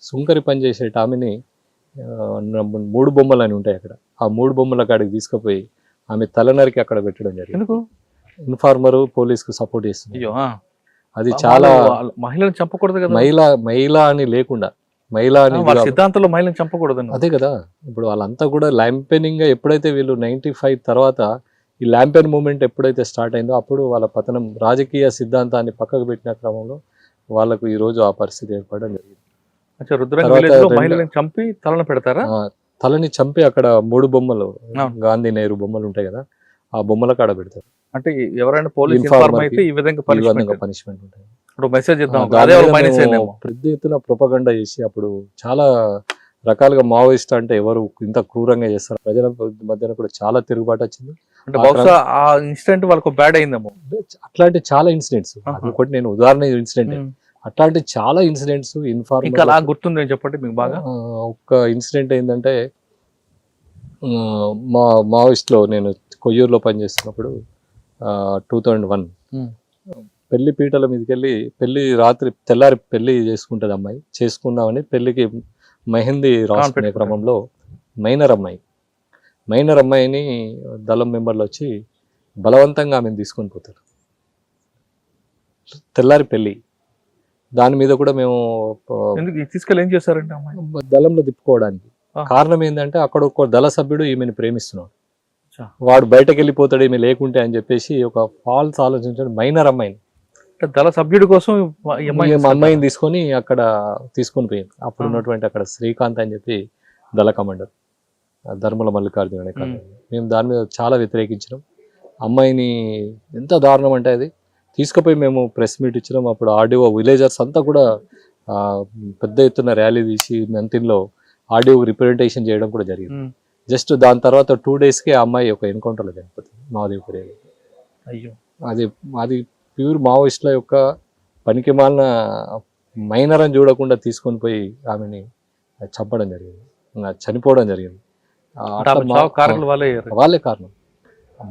సుంకరి పనిచేసే ఆమెని 3 బొమ్మలు అని ఉంటాయి అక్కడ. ఆ 3 బొమ్మల కాడికి తీసుకుపోయి ఆమె తలనరికి అక్కడ పెట్టడం జరిగింది. ఇన్ఫార్మర్ పోలీస్ కు సపోర్ట్ చేస్తుంది. అది చాలా మహిళను చంపకూడదు కదా, మహిళ అని లేకుండా సిద్ధాంతంలో మహిళను చంపకూడదు. అదే కదా, ఇప్పుడు వాళ్ళంతా కూడా ల్యాంపెనింగ్ గా ఎప్పుడైతే వీళ్ళు 95 తర్వాత ఈ ల్యాంపెన్ మూమెంట్ ఎప్పుడైతే స్టార్ట్ అయిందో అప్పుడు వాళ్ళ పతనం, రాజకీయ సిద్ధాంతాన్ని పక్కకు పెట్టిన క్రమంలో వాళ్ళకు ఈ రోజు ఆ పరిస్థితి ఏర్పడడం జరిగింది. చంపి తలని పెడతారా? తలని చంపి అక్కడ 3 బొమ్మలు, గాంధీ నెహ్రూ బొమ్మలు ఉంటాయి కదా, ఆ బొమ్మల కాడ పెడతారు. అంటే ఎవరైనా పోలీస్ అయితే ఈ విధంగా పనిష్మెంట్ ఉంటుంది. పెద్ద ఎత్తున ప్రొపగండా చేసి అప్పుడు చాలా రకాలుగా మావోయిస్ట్ అంటే ఎవరు ఇంత క్రూరంగా చేస్తారు, ప్రజల మధ్యన కూడా చాలా తిరుగుబాటు వచ్చింది. అంటే బహుశా ఆ ఇన్సిడెంట్ వాళ్ళకు బ్యాడ్ అయిందేమో. అట్లాంటి చాలా ఇన్సిడెంట్స్, ఒకటి నేను ఉదాహరణ ఇన్సిడెంట్, అట్లాంటి చాలా ఇన్సిడెంట్స్ ఇన్ఫార్మర్ గుర్తుంది చెప్పండి మీకు బాగా. ఒక ఇన్సిడెంట్ ఏంటంటే మావోయిస్ట్లో నేను కొయ్యూరులో పనిచేస్తున్నప్పుడు 2001 పెళ్లి పీటల మీదకి వెళ్ళి తెల్లారి పెళ్లి చేసుకుంటుంది అమ్మాయి. చేసుకుందామని పెళ్లికి మెహందీ రాసుకునే క్రమంలో మైనర్ అమ్మాయిని దళం మెంబర్లు వచ్చి బలవంతంగా ఆమెను తీసుకొని పోతారు. తెల్లారి పెళ్లి, దాని మీద కూడా మేము తీసుకెళ్ళి ఏం చేస్తారంటే దళంలో తిప్పుకోవడానికి కారణం ఏంటంటే అక్కడ ఒక దళ సభ్యుడు ఈమెను ప్రేమిస్తున్నాడు, వాడు బయటకు వెళ్ళిపోతాడు ఈమె లేకుంటే అని చెప్పేసి ఒక ఫాల్స్ ఆలోచించాడు. మైనర్ అమ్మాయిని దళ సభ్యుడి కోసం అమ్మాయిని తీసుకొని అక్కడ తీసుకొని పోయింది. అప్పుడు ఉన్నటువంటి అక్కడ శ్రీకాంత్ అని చెప్పి దళ కమాండర్, ధర్మల మల్లికార్జున అనే. మేము దాని మీద చాలా వ్యతిరేకించినాం. అమ్మాయిని ఎంత దారుణం అంటే అది తీసుకుపోయి మేము ప్రెస్ మీట్ ఇచ్చినాం. అప్పుడు ఆర్డీఓ విలేజర్స్ అంతా కూడా పెద్ద ఎత్తున ర్యాలీ తీసి మెంతిన్లో ఆర్డీఓ రిప్రజెంటేషన్ చేయడం కూడా జరిగింది. జస్ట్ దాని తర్వాత 2 డేస్కే ఆ అమ్మాయి ఒక ఎన్కౌంటర్లో చనిపోతుంది మాదేవ్పూర్ ఏరియా. అయ్యో, అది ప్యూర్ మావోయిస్టుల యొక్క పనికి మాలిన మైనర్ అని చూడకుండా తీసుకొని పోయి ఆమెని చంపడం జరిగింది, చనిపోవడం జరిగింది. వాళ్ళే కారణం.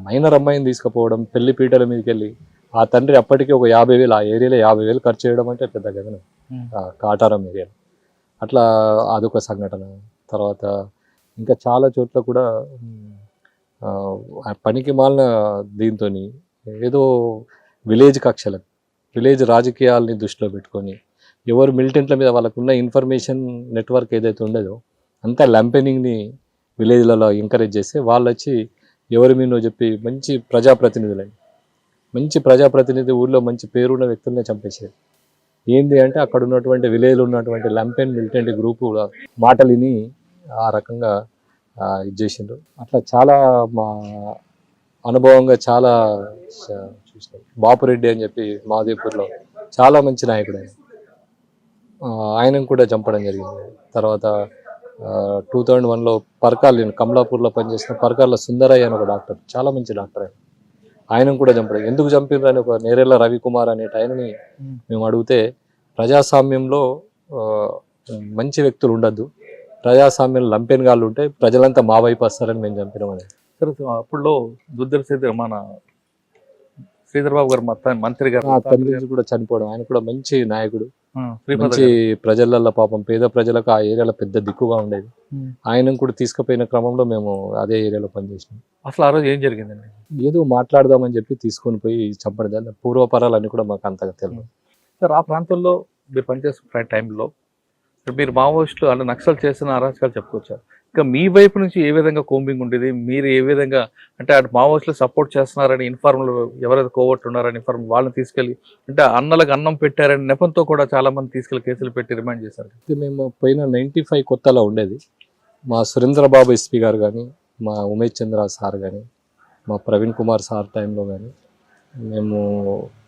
మైనర్ అమ్మాయిని తీసుకుపోవడం, పెళ్లి పీటల మీదకి వెళ్ళి ఆ తండ్రి అప్పటికే ఒక 50,000 ఆ ఏరియాలో 50,000 ఖర్చు చేయడం అంటే పెద్ద గగనం. కాటారం ఏరియాలో అట్లా అదొక సంఘటన. తర్వాత ఇంకా చాలా చోట్ల కూడా పనికి మాలిన దీంతో ఏదో విలేజ్ కక్షలకు, విలేజ్ రాజకీయాలని దృష్టిలో పెట్టుకొని ఎవరు మిలిటెంట్ల మీద వాళ్ళకున్న ఇన్ఫర్మేషన్ నెట్వర్క్ ఏదైతే ఉండదో అంతా లంపెనింగ్ని విలేజ్లలో ఎంకరేజ్ చేస్తే వాళ్ళు వచ్చి ఎవరి మీనో చెప్పి మంచి ప్రజాప్రతినిధి ఊళ్ళో మంచి పేరున్న వ్యక్తులనే చంపేసేది. ఏంది అంటే అక్కడ ఉన్నటువంటి విలేజ్లో ఉన్నటువంటి లంపెన్ మిలిటెంట్ గ్రూపు మాటలు విని ఆ రకంగా ఇది చేసిండ్రు. అట్లా చాలా మా అనుభవంగా చాలా చూసినాం. బాపురెడ్డి అని చెప్పి మాదేవ్పూర్లో చాలా మంచి నాయకుడు ఆయనను కూడా చంపడం జరిగింది. తర్వాత 2001లో పర్కాల్, నేను కమలాపూర్లో పనిచేసిన పర్కాల్లో సుందరయ్య అని ఒక డాక్టర్, చాలా మంచి డాక్టర్ ఆయనను కూడా చంపడం. ఎందుకు చంపినారు అని ఒక నేరెళ్ళ రవికుమార్ అనేట ఆయనని మేము అడిగితే, ప్రజాస్వామ్యంలో మంచి వ్యక్తులు ఉండద్దు, ప్రజాస్వామ్యంలో లంపెన్ గాళ్ళు ఉంటే ప్రజలంతా మా వైపు వస్తారని మేము చంపినామని. అప్పుడులో దుద్దర మన శ్రీధర్ బాబు గారు మంత్రి గారు తండ్రి కూడా చనిపోవడం. ఆయన కూడా మంచి నాయకుడు, మంచి ప్రజలలో పాపం పేద ప్రజలకు ఆ ఏరియాలో పెద్ద దిక్కుగా ఉండేది. ఆయన కూడా తీసుకుపోయిన క్రమంలో మేము అదే ఏరియాలో పనిచేసినాం. అసలు ఆ రోజు ఏం జరిగిందండి? ఏదో మాట్లాడదామని చెప్పి తీసుకొని పోయి చంపడం. పూర్వపరాలన్నీ కూడా మాకు అంతగా తెలియదు సార్. ఆ ప్రాంతంలో మీరు పనిచేస్తున్న టైంలో మీరు మావోయిస్టులు అంటే నక్సల్ చేస్తున్న అరాచకాలు చెప్పుకొచ్చారు. ఇంకా మీ వైపు నుంచి ఏ విధంగా కోంబింగ్ ఉండేది? మీరు ఏ విధంగా అంటే అటు మావోయిస్టులు సపోర్ట్ చేస్తున్నారని ఇన్ఫార్మల్, ఎవరైతే కోవర్ట్ ఉన్నారని ఇన్ఫార్మ్ వాళ్ళని తీసుకెళ్ళి అంటే అన్నలకు అన్నం పెట్టారని నెపంతో కూడా చాలా మంది తీసుకెళ్లి కేసులు పెట్టి రిమాండ్ చేశారు. మేము పోయిన 95 కొత్తలో ఉండేది. మా సురేంద్రబాబు ఎస్పీ గారు కానీ, మా ఉమేష్ చంద్ర సార్ కానీ, మా ప్రవీణ్ కుమార్ సార్ టైంలో కానీ మేము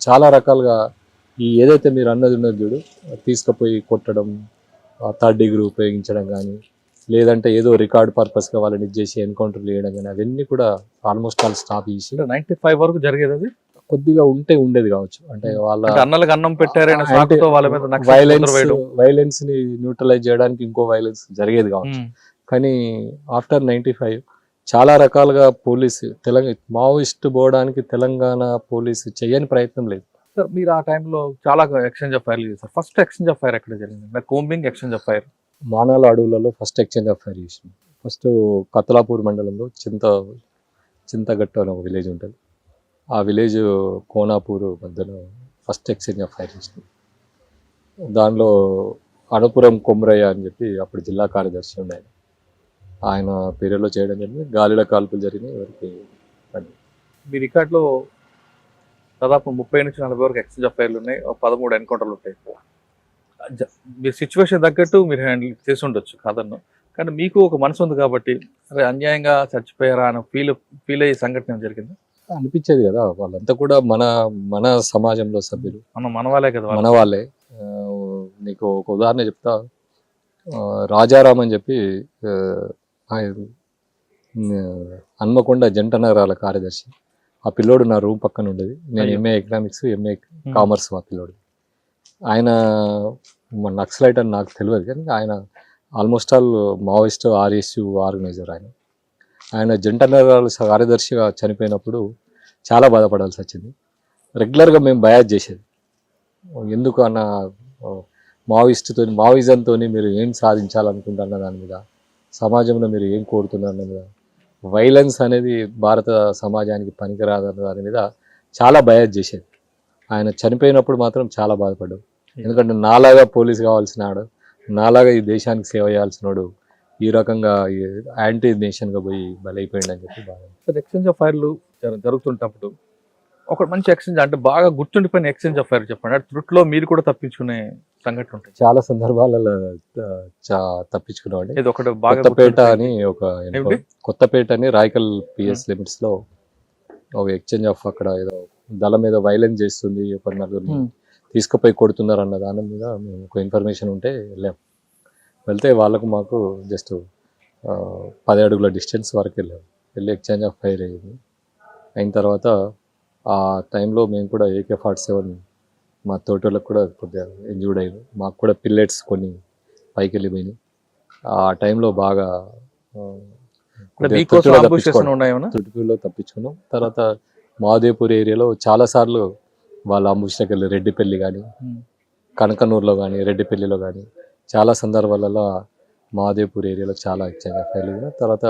చాలా రకాలుగా ఈ ఏదైతే మీరు అన్నది ఉన్నది చూడు, తీసుకుపోయి కొట్టడం, 3rd డిగ్రీ ఉపయోగించడం కానీ, లేదంటే ఏదో రికార్డ్ పర్పస్గా వాళ్ళని చేసి ఎన్కౌంటర్లు చేయడం కానీ, అవన్నీ కూడా ఆల్మోస్ట్ ఆల్ స్టాప్ చేసి 95 వరకు జరిగేది. అది కొద్దిగా ఉండేది కావచ్చు. అంటే వాళ్ళ అన్నలకు అన్నం పెట్టారని వైలెన్స్ ని న్యూట్రలైజ్ చేయడానికి ఇంకో వైలెన్స్ జరిగేది కావచ్చు. కానీ ఆఫ్టర్ 95 చాలా రకాలుగా పోలీసు మావోయిస్ట్ పోవడానికి తెలంగాణ పోలీసు చేయని ప్రయత్నం లేదు. సార్ మీరు ఆ టైంలో చాలా ఎక్స్చేంజ్ ఆఫ్ ఫైర్ చేశారు. ఫస్ట్ ఎక్స్చేంజ్ ఆఫ్ ఫైర్ ఎక్కడ జరిగింది? Combing exchange of fire Manala అడవులలో ఫస్ట్ ఎక్స్చేంజ్ ఆఫ్ ఫైర్ చేసింది. ఫస్ట్ కతలాపూర్ మండలంలో చింతగట్టు అని ఒక విలేజ్ ఉంటుంది. ఆ విలేజ్ కోనాపూర్ మధ్యలో ఫస్ట్ ఎక్స్చేంజ్ ఆఫ్ ఫైర్ చేసింది. దానిలో అనుపురం కొమరయ్య అని చెప్పి అప్పుడు జిల్లా కార్యదర్శి ఉన్నాయి, ఆయన పీరియడ్లో చేయడం జరిగింది. గాలిలో కాల్పులు జరిగినాయి. ఎవరికి మీ రికార్డులో దాదాపు 30 నుంచి 40 వరకు ఎక్స్చేంజ్ ఆఫ్ ఫైర్లు ఉన్నాయి, 13 ఎన్కౌంటర్లు ఉంటాయి. మీ సిచ్యువేషన్ తగ్గట్టు మీరు హ్యాండిల్ చేసి ఉండొచ్చు కాదన్ను, కానీ మీకు ఒక మనసు ఉంది కాబట్టి అరే అన్యాయంగా చచ్చిపోయారా అని ఫీల్ అయ్యే సంఘటన జరిగింది అనిపించేది కదా. వాళ్ళంతా కూడా మన సమాజంలో సభ్యులు, మన వాళ్ళే కదా, మన వాళ్ళే. నీకు ఒక ఉదాహరణ చెప్తా. రాజారాం అని చెప్పి హన్మకొండ జంట నగరాల కార్యదర్శి. ఆ పిల్లోడు నా రూమ్ పక్కన ఉండేది. నేను ఎంఏ ఎకనామిక్స్, ఎంఏ కామర్స్. ఆ పిల్లోడు ఆయన నక్సలైట్ అని నాకు తెలియదు, కానీ ఆయన almost all Maoist RSU organiser. ఆయన జంట నగరాల కార్యదర్శిగా చనిపోయినప్పుడు చాలా బాధపడాల్సి వచ్చింది. రెగ్యులర్గా మేము బయాజ్ చేసేది, ఎందుకు అన్న మావోయిజంతో మీరు ఏం సాధించాలనుకుంటున్న దాని మీద, సమాజంలో మీరు ఏం కోరుతున్నారు అన్న మీద, వైలెన్స్ అనేది భారత సమాజానికి పనికిరాదన్న దాని మీద చాలా బయాజ్ చేసేది. ఆయన చనిపోయినప్పుడు మాత్రం చాలా బాధపడ్డాడు. ఎందుకంటే నాలాగా పోలీస్ కావాల్సినాడు, నాలాగా ఈ దేశానికి సేవ చేయాల్సినాడు ఈ రకంగా యాంటీ నేషన్గా పోయి బలైపోయింది అని చెప్పి బాగా. ఎక్స్చేంజ్ ఆఫ్ ఫైర్లు జరుగుతుంటప్పుడు ఒక మంచి ఎక్స్చేంజ్ అంటే బాగా గుర్తుండిపోయిన ఎక్స్చేంజ్ ఆఫ్ ఫైర్ చెప్పండి. అంటే త్రుట్లో మీరు కూడా తప్పించుకునే సంఘటన ఉంటాయి. చాలా సందర్భాలలో తప్పించుకున్నామండి. ఇది ఒకటి బాగా కొత్తపేట అని రాయకల్ PS లిమిట్స్ లో ఒక ఎక్స్చేంజ్ ఆఫ్ అక్కడ ఏదో దళం మీద వైలెన్స్ చేస్తుంది ఒక నలుగురిని తీసుకుపోయి కొడుతున్నారు అన్న దాని మీద మేము ఒక ఇన్ఫర్మేషన్ ఉంటే వెళ్ళాం. వెళ్తే వాళ్ళకు మాకు జస్ట్ 10 అడుగుల డిస్టెన్స్ వరకు వెళ్ళి ఎక్స్చేంజ్ ఆఫ్ ఫైర్ అయ్యింది. అయిన తర్వాత ఆ టైంలో మేము కూడా AK-47 మా తోటలకు కూడా కొద్దిగా ఇంజూర్డ్ అయ్యారు. మాకు కూడా పిల్లెట్స్ కొన్ని పైకి వెళ్ళిపోయినాయి. ఆ టైంలో బాగా తుటుకులో తప్పించుకున్నాం. తర్వాత మహాదేవ్పూర్ ఏరియాలో చాలాసార్లు వాళ్ళ అంబుష్కి వెళ్ళి రెడ్డిపల్లి కానీ కనకనూరులో కానీ రెడ్డిపల్లిలో కానీ చాలా సందర్భాలలో మహాదేవ్పూర్ ఏరియాలో చాలా ఎక్స్చేంజ్ ఫైర్లు. తర్వాత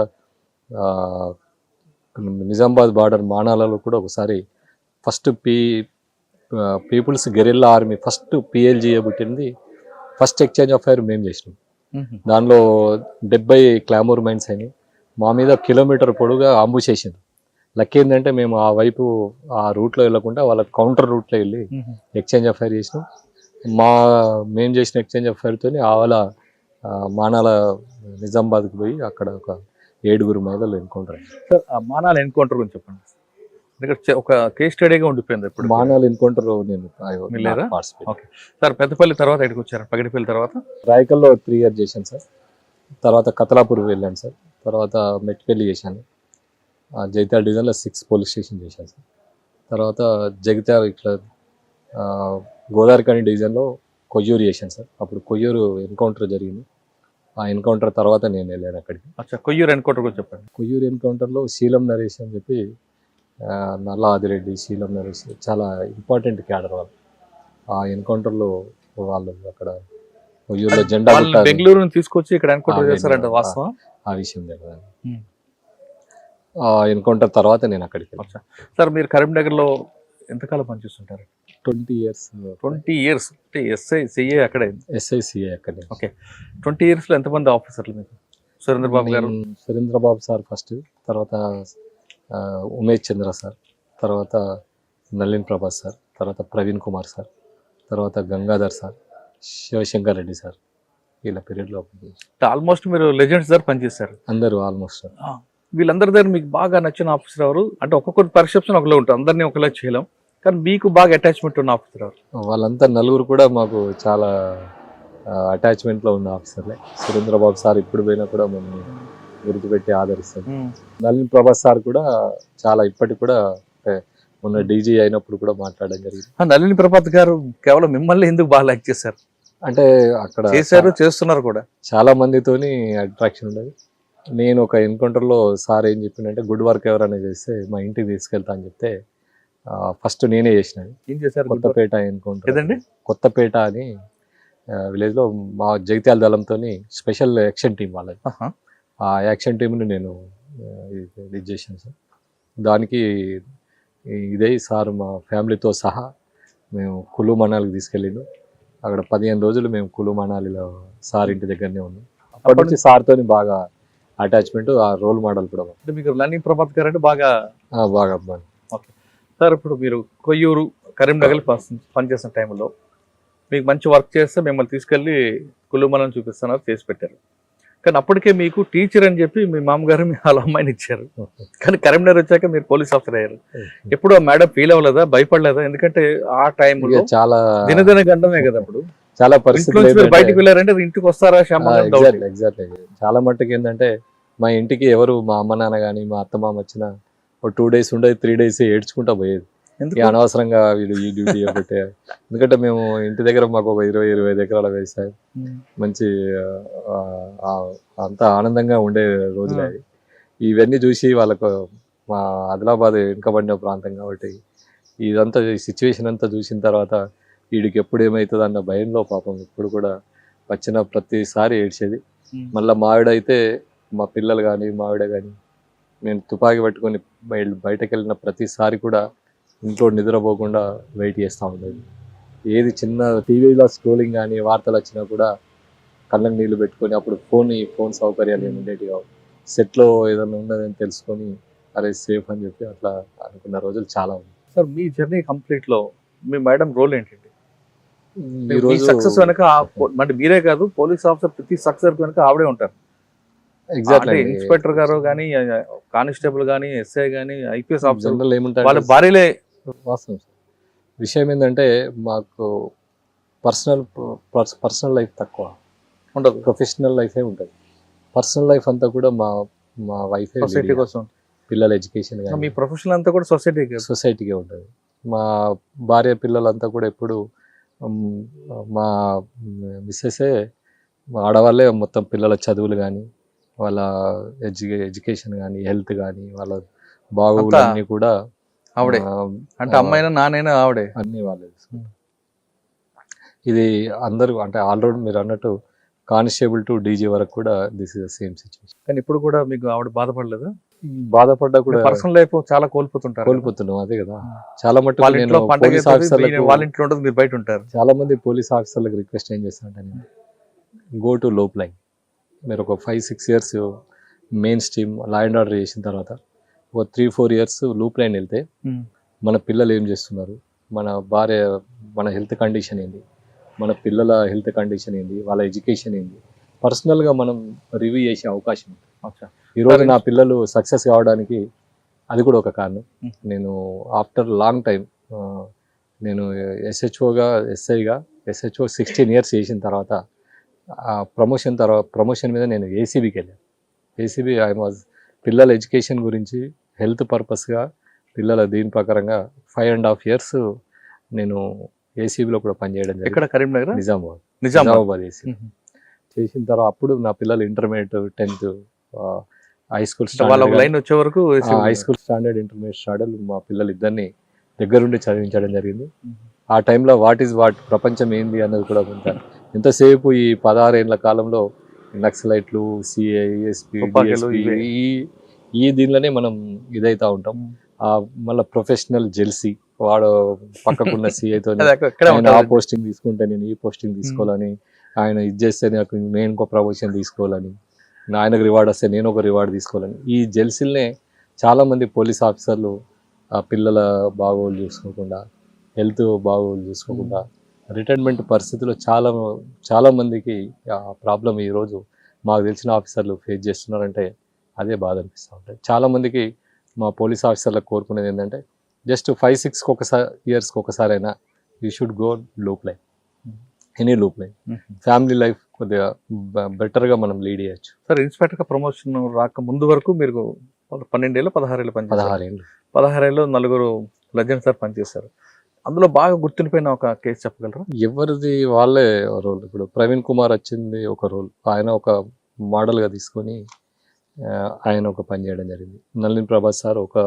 నిజామాబాద్ బార్డర్ మానాలలో కూడా ఒకసారి first people's guerrilla army first PLGA పుట్టింది. ఫస్ట్ ఎక్స్చేంజ్ ఆఫ్ ఫైర్ మేము చేసినాం. దానిలో 70 క్లామోర్ మైన్స్ అయినాయి. మా మీద కిలోమీటర్ పొడుగా అంబుష్ చేసింది. లక్ ఏంటంటే మేము ఆ వైపు ఆ రూట్లో వెళ్ళకుండా వాళ్ళ కౌంటర్ రూట్లో వెళ్ళి ఎక్స్చేంజ్ ఆఫ్ ఫైర్ చేసినాం. మేము చేసిన ఎక్స్చేంజ్ ఆఫ్ ఫైర్తో ఆవల మానాల నిజామాబాద్కి పోయి అక్కడ ఒక 7 మహిళలు ఎన్కౌంటర్ అయ్యారు. సార్ ఆ మానాల ఎన్కౌంటర్ గురించి చెప్పండి. ఎందుకంటే ఒక కేస్ స్టడీగా ఉండిపోయింది. ఇప్పుడు మానాల ఎన్కౌంటర్ నేను ఓకే సార్. పెద్దపల్లి తర్వాత ఎక్కడికి వచ్చారు? పగిడిపల్లి తర్వాత రాయకల్లో 3 years చేశాను సార్. తర్వాత కతలాపూర్ వెళ్ళాను సార్. తర్వాత మెట్పల్లి చేశాను. జగిత్యాల డివిజన్లో 6 పోలీస్ స్టేషన్ చేశాను సార్. తర్వాత జగిత్యాల ఇట్లా గోదావరిఖని డివిజన్లో కొయ్యూరు చేశాను సార్. అప్పుడు కొయ్యూరు ఎన్కౌంటర్ జరిగింది. ఆ ఎన్కౌంటర్ తర్వాత నేను వెళ్ళాను అక్కడికి. అచ్చా, కొయ్యూరు ఎన్కౌంటర్ గురించి చెప్పండి. కొయ్యూరు ఎన్కౌంటర్లో శీలం నరేష్ అని చెప్పి నల్ల ఆదిరెడ్డి, శీలం నరేష్ చాలా ఇంపార్టెంట్ క్యాడర్ వాళ్ళు. ఆ ఎన్కౌంటర్లో వాళ్ళు అక్కడ కొయ్యూరులో జెండా బెంగళూరు తీసుకొచ్చి ఇక్కడ ఎన్కౌంటర్ చేస్తారంట, వాస్తవం? ఆ విషయం తెలియదు. ఆ ఎన్కౌంటర్ తర్వాత నేను అక్కడికి వెళ్ళాను. సార్ మీరు కరీంనగర్లో ఎంతకాలం పనిచేస్తుంటారు? 20 years. 20 years అంటే SI-CA అక్కడే? SI-CA అక్కడే. ఓకే. 20 yearsలో ఎంతమంది ఆఫీసర్లు మీకు? సురేంద్రబాబు గారు? సురేంద్రబాబు సార్ ఫస్ట్, తర్వాత ఉమేష్ చంద్ర సార్, తర్వాత నళిన్ ప్రభాస్ సార్, తర్వాత ప్రవీణ్ కుమార్ సార్, తర్వాత గంగాధర్ సార్, శివశంకర్ రెడ్డి సార్. వీళ్ళ పీరియడ్లో ఆల్మోస్ట్ మీరు లెజెండ్స్ దగ్గర పనిచేస్తారు అందరూ ఆల్మోస్ట్. వీళ్ళందరి దగ్గర మీకు బాగా నచ్చిన ఆఫీసర్ ఎవరు? అంటే ఒక్కొక్కటి పర్సెప్షన్ ఒకలా ఉంటుంది, అందరినీ ఒకలా చేయలేం, కానీ మీకు బాగా అటాచ్మెంట్ ఉన్న ఆఫీసర్ ఎవరు? వాళ్ళంతా నలుగురు కూడా మాకు చాలా అటాచ్మెంట్లో ఉన్న ఆఫీసర్లే. సురేంద్రబాబు సార్ ఇప్పుడు పోయినా కూడా మమ్మల్ని గుర్తుపెట్టి ఆదరిస్తారు. నళిన్ ప్రభాస్ సార్ కూడా చాలా ఇప్పటికి కూడా మొన్న DG అయినప్పుడు కూడా మాట్లాడడం జరిగింది. నళిన్ ప్రభాస్ గారు కేవలం మిమ్మల్ని ఎందుకు బాగా లైక్ చేశారు? అంటే అక్కడ చేస్తున్నారు కూడా చాలా మందితోని అట్రాక్షన్ ఉండేది. నేను ఒక ఎన్కౌంటర్లో సార్ ఏం చెప్పిందంటే, గుడ్ వర్క్ ఎవరైనా చేస్తే మా ఇంటికి తీసుకెళ్తా అని చెప్తే ఫస్ట్ నేనే చేసినాను. ఏం చేశారు? కొత్తపేట ఎన్కౌంటర్. ఏదండి? కొత్తపేట అని విలేజ్లో మా జగిత్యాల దళంతో స్పెషల్ యాక్షన్ టీం వాళ్ళది. ఆ యాక్షన్ టీంని నేను ఇది చేశాను సార్. దానికి ఇదే సార్ మా ఫ్యామిలీతో సహా మేము కులు మనాలికి తీసుకెళ్ళిండు. అక్కడ 15 రోజులు మేము కులు మనాలిలో సార్ ఇంటి దగ్గరనే ఉన్నాం. అప్పటి నుంచి సార్తో బాగా అటాచ్మెంట్, ఆ రోల్ మోడల్ కూడా. మీకు నళిన్ ప్రభాస్ గారు అంటే బాగా బాగా. ఓకే సార్, ఇప్పుడు మీరు కొయ్యూరు కరీంనగర్ పనిచేసిన టైంలో మీకు మంచి వర్క్ చేస్తే మిమ్మల్ని తీసుకెళ్ళి కులుమలను చూపిస్తున్నారు, చేసి పెట్టారు. కానీ అప్పటికే మీకు టీచర్ అని చెప్పి మీ మామగారు మీ వాళ్ళ అమ్మాయిని ఇచ్చారు. కానీ కరీంనగర్ వచ్చాక మీరు పోలీస్ ఆఫీసర్ అయ్యారు. ఎప్పుడు ఆ మేడం ఫీల్ అవ్వలేదా, భయపడలేదా? ఎందుకంటే ఆ టైంలో చాలా దినదిన గండమే కదా, అప్పుడు చాలా పరిస్థితులు బయటకు వెళ్ళారంటే ఇంటికి వస్తారా? ఎగ్జాక్ట్లీ. చాలా మట్టుకు ఏంటంటే మా ఇంటికి ఎవరు మా అమ్మ నాన్న కానీ మా అత్త మామ వచ్చినా ఒక 2 days ఉండేది, 3 days ఏడ్చుకుంటా పోయేది. అనవసరంగా వీడు ఈ డ్యూటీ పెట్టే. ఎందుకంటే మేము ఇంటి దగ్గర మాకు ఒక 20-25 ఎకరాల వ్యవసాయం, మంచి అంతా ఆనందంగా ఉండే రోజులే. ఇవన్నీ చూసి వాళ్ళకు, మా ఆదిలాబాద్ వెనుకబడిన ప్రాంతం కాబట్టి ఇదంతా సిచ్యువేషన్ అంతా చూసిన తర్వాత వీడికి ఎప్పుడు ఏమవుతుంది అన్న భయంలో పాపం ఇప్పుడు కూడా వచ్చిన ప్రతిసారి ఏడ్చేది. మళ్ళీ మావిడైతే మా పిల్లలు కానీ మావిడ కానీ నేను తుపాకీ పట్టుకొని బయటకు వెళ్ళిన ప్రతిసారి కూడా ఇంట్లో నిద్రపోకుండా వెయిట్ చేస్తూ ఉండేది. ఏది చిన్న టీవీలో స్క్రోలింగ్ కానీ వార్తలు వచ్చినా కూడా కళ్ళకి నీళ్ళు పెట్టుకొని, అప్పుడు ఫోన్ సౌకర్యాలు ఏమి ఉండేవి కావు. సెట్లో ఏదైనా ఉన్నదని తెలుసుకొని అరే సేఫ్ అని చెప్పి అట్లా అనుకున్న రోజులు చాలా ఉన్నాయి. సార్ మీ జర్నీ కంప్లీట్లో మీ మేడం రోల్ ఏంటండి? సక్సెస్ వెనక అంటే మీరే కాదు, పోలీస్ ఆఫీసర్ ప్రతి సక్సెస్ వెనక ఆవిడే ఉంటారు. ఎగ్జాక్ట్లీ ఇన్స్పెక్టర్ గారు కానీ, కానిస్టేబుల్ కానీ, ఎస్ఐ కానీ, ఐపీఎస్ ఆఫీసర్ జనరల్ ఏముంటాయి వాళ్ళ భార్యలే వాస్తవం సార్. విషయం ఏంటంటే మాకు పర్సనల్ లైఫ్ తక్కువ, ఉండదు, ప్రొఫెషనల్ లైఫే ఉంటుంది. పర్సనల్ లైఫ్ అంతా కూడా మా వైఫే సొసైటీ కోసం. పిల్లల ఎడ్యుకేషన్ మీ కానీ ప్రొఫెషనల్ అంతా కూడా సొసైటీకే ఉంటుంది. మా భార్య పిల్లలంతా కూడా ఎప్పుడు మా మిస్సెసే ఆడవాళ్ళే మొత్తం పిల్లల చదువులు కానీ, వాళ్ళ ఎడ్యుకేషన్ కానీ, హెల్త్ కానీ, వాళ్ళ బాగోగులన్నీ కూడా ఆవిడే. అంటే అమ్మాయినా నానైనా ఆవిడే అన్నీ వాళ్ళే చూసుకుంటారు. ఇది అందరూ అంటే ఆల్రెడీ మీరు అన్నట్టు కానిస్టేబుల్ టు డీజీ వరకు కూడా this is the same situation. కానీ ఇప్పుడు కూడా మీకు ఆవిడ బాధపడలేదు? బాధపడ్డా కూడా పర్సనల్ లైఫ్ చాలా కోల్పోతున్నాం. అదే కదా చాలా మటుకు వాళ్ళ ఇంట్లో నేను పండగ పోలీస్ ఆఫీసర్లకు వాళ్ళ ఇంట్లో ఉండదు, మీరు బయట ఉంటారు. చాలా మంది పోలీస్ ఆఫీసర్లకు రిక్వెస్ట్ ఏం చేస్తానంటే నేను గో టు లోప్ లైన్. మీరు ఒక 5-6 years main stream law and order చేసిన తర్వాత ఒక 3-4 ఇయర్స్ లూప్ లైన్ వెళ్తే మన పిల్లలు ఏం చేస్తున్నారు, మన భార్య, మన హెల్త్ కండిషన్ ఏంది, మన పిల్లల హెల్త్ కండిషన్ ఏంది, వాళ్ళ ఎడ్యుకేషన్ ఏంది, పర్సనల్గా మనం రివ్యూ చేసే అవకాశం ఉంది. ఈరోజు నా పిల్లలు సక్సెస్ కావడానికి అది కూడా ఒక కారణం. నేను ఆఫ్టర్ లాంగ్ టైం నేను ఎస్హెచ్ఓగా ఎస్హెచ్ఓ 16 ఇయర్స్ చేసిన తర్వాత ప్రమోషన్ మీద నేను ఏసీబీకి వెళ్ళాను. ఏసీబీ ఐ వాజ్ పిల్లల ఎడ్యుకేషన్ గురించి హెల్త్ పర్పస్గా పిల్లల దీని ప్రకారంగా 5.5 ఇయర్స్ నేను ఏసీబీలో కూడా పనిచేయడం జరిగింది. ఇక్కడ కరీంనగర్, నిజామాబాద్ ఏసీబీ చేసిన తర్వాత అప్పుడు నా పిల్లలు intermediate, 10th, high school line వచ్చే వరకు high school standard, intermediate standard మా పిల్లలు ఇద్దరిని దగ్గరుండి చదివించడం జరిగింది. ఆ టైంలో వాట్ ప్రపంచం ఏంది అన్నది కూడా కొంటాను. ఎంతసేపు ఈ 16 ఏళ్ళ కాలంలో నక్సలైట్లు, సిఐ, ఎస్పీ, ఈ దీనిలోనే మనం ఇదైతా ఉంటాం. మళ్ళీ ప్రొఫెషనల్ జెల్సీ, వాడు పక్కకున్న సిఐతో ఆ పోస్టింగ్ తీసుకుంటే నేను ఈ పోస్టింగ్ తీసుకోవాలని, ఆయన ఇది చేస్తే నేను ఇంకో ప్రమోషన్ తీసుకోవాలని, ఆయనకు రివార్డ్ వస్తే నేను ఒక రివార్డ్ తీసుకోవాలని, ఈ జెల్సీలనే చాలామంది పోలీస్ ఆఫీసర్లు పిల్లల బాగోగులు చూసుకోకుండా, హెల్త్ బాగోగులు చూసుకోకుండా రిటైర్మెంట్ పరిస్థితుల్లో చాలా మందికి ఆ ప్రాబ్లం ఈరోజు మాకు తెలిసిన ఆఫీసర్లు ఫేస్ చేస్తున్నారంటే అదే బాధ అనిపిస్తూ ఉంటాయి. చాలామందికి మా పోలీస్ ఆఫీసర్లకు కోరుకునేది ఏంటంటే జస్ట్ 5-6 ఇయర్స్కి ఒకసారి అయినా you should go loop line, any loop line. Family life కొద్దిగా బెటర్గా మనం లీడ్ చేయొచ్చు. సార్, ఇన్స్పెక్టర్గా ప్రమోషన్ రాక ముందు వరకు మీరు 12 ఏళ్ళు 16 ఏళ్ళు పనిచేశారు. 16 ఏళ్ళు 4 లెజెండ్ సార్ పనిచేశారు. అందులో బాగా గుర్తుండిపోయిన ఒక కేసు చెప్పగలరా? ఎవరిది వాళ్ళే రోల్. ఇప్పుడు ప్రవీణ్ కుమార్ వచ్చింది ఒక రోల్, ఆయన ఒక మోడల్గా తీసుకొని ఆయన ఒక పని చేయడం జరిగింది. నళిన్ ప్రభాస్ సార్ ఒక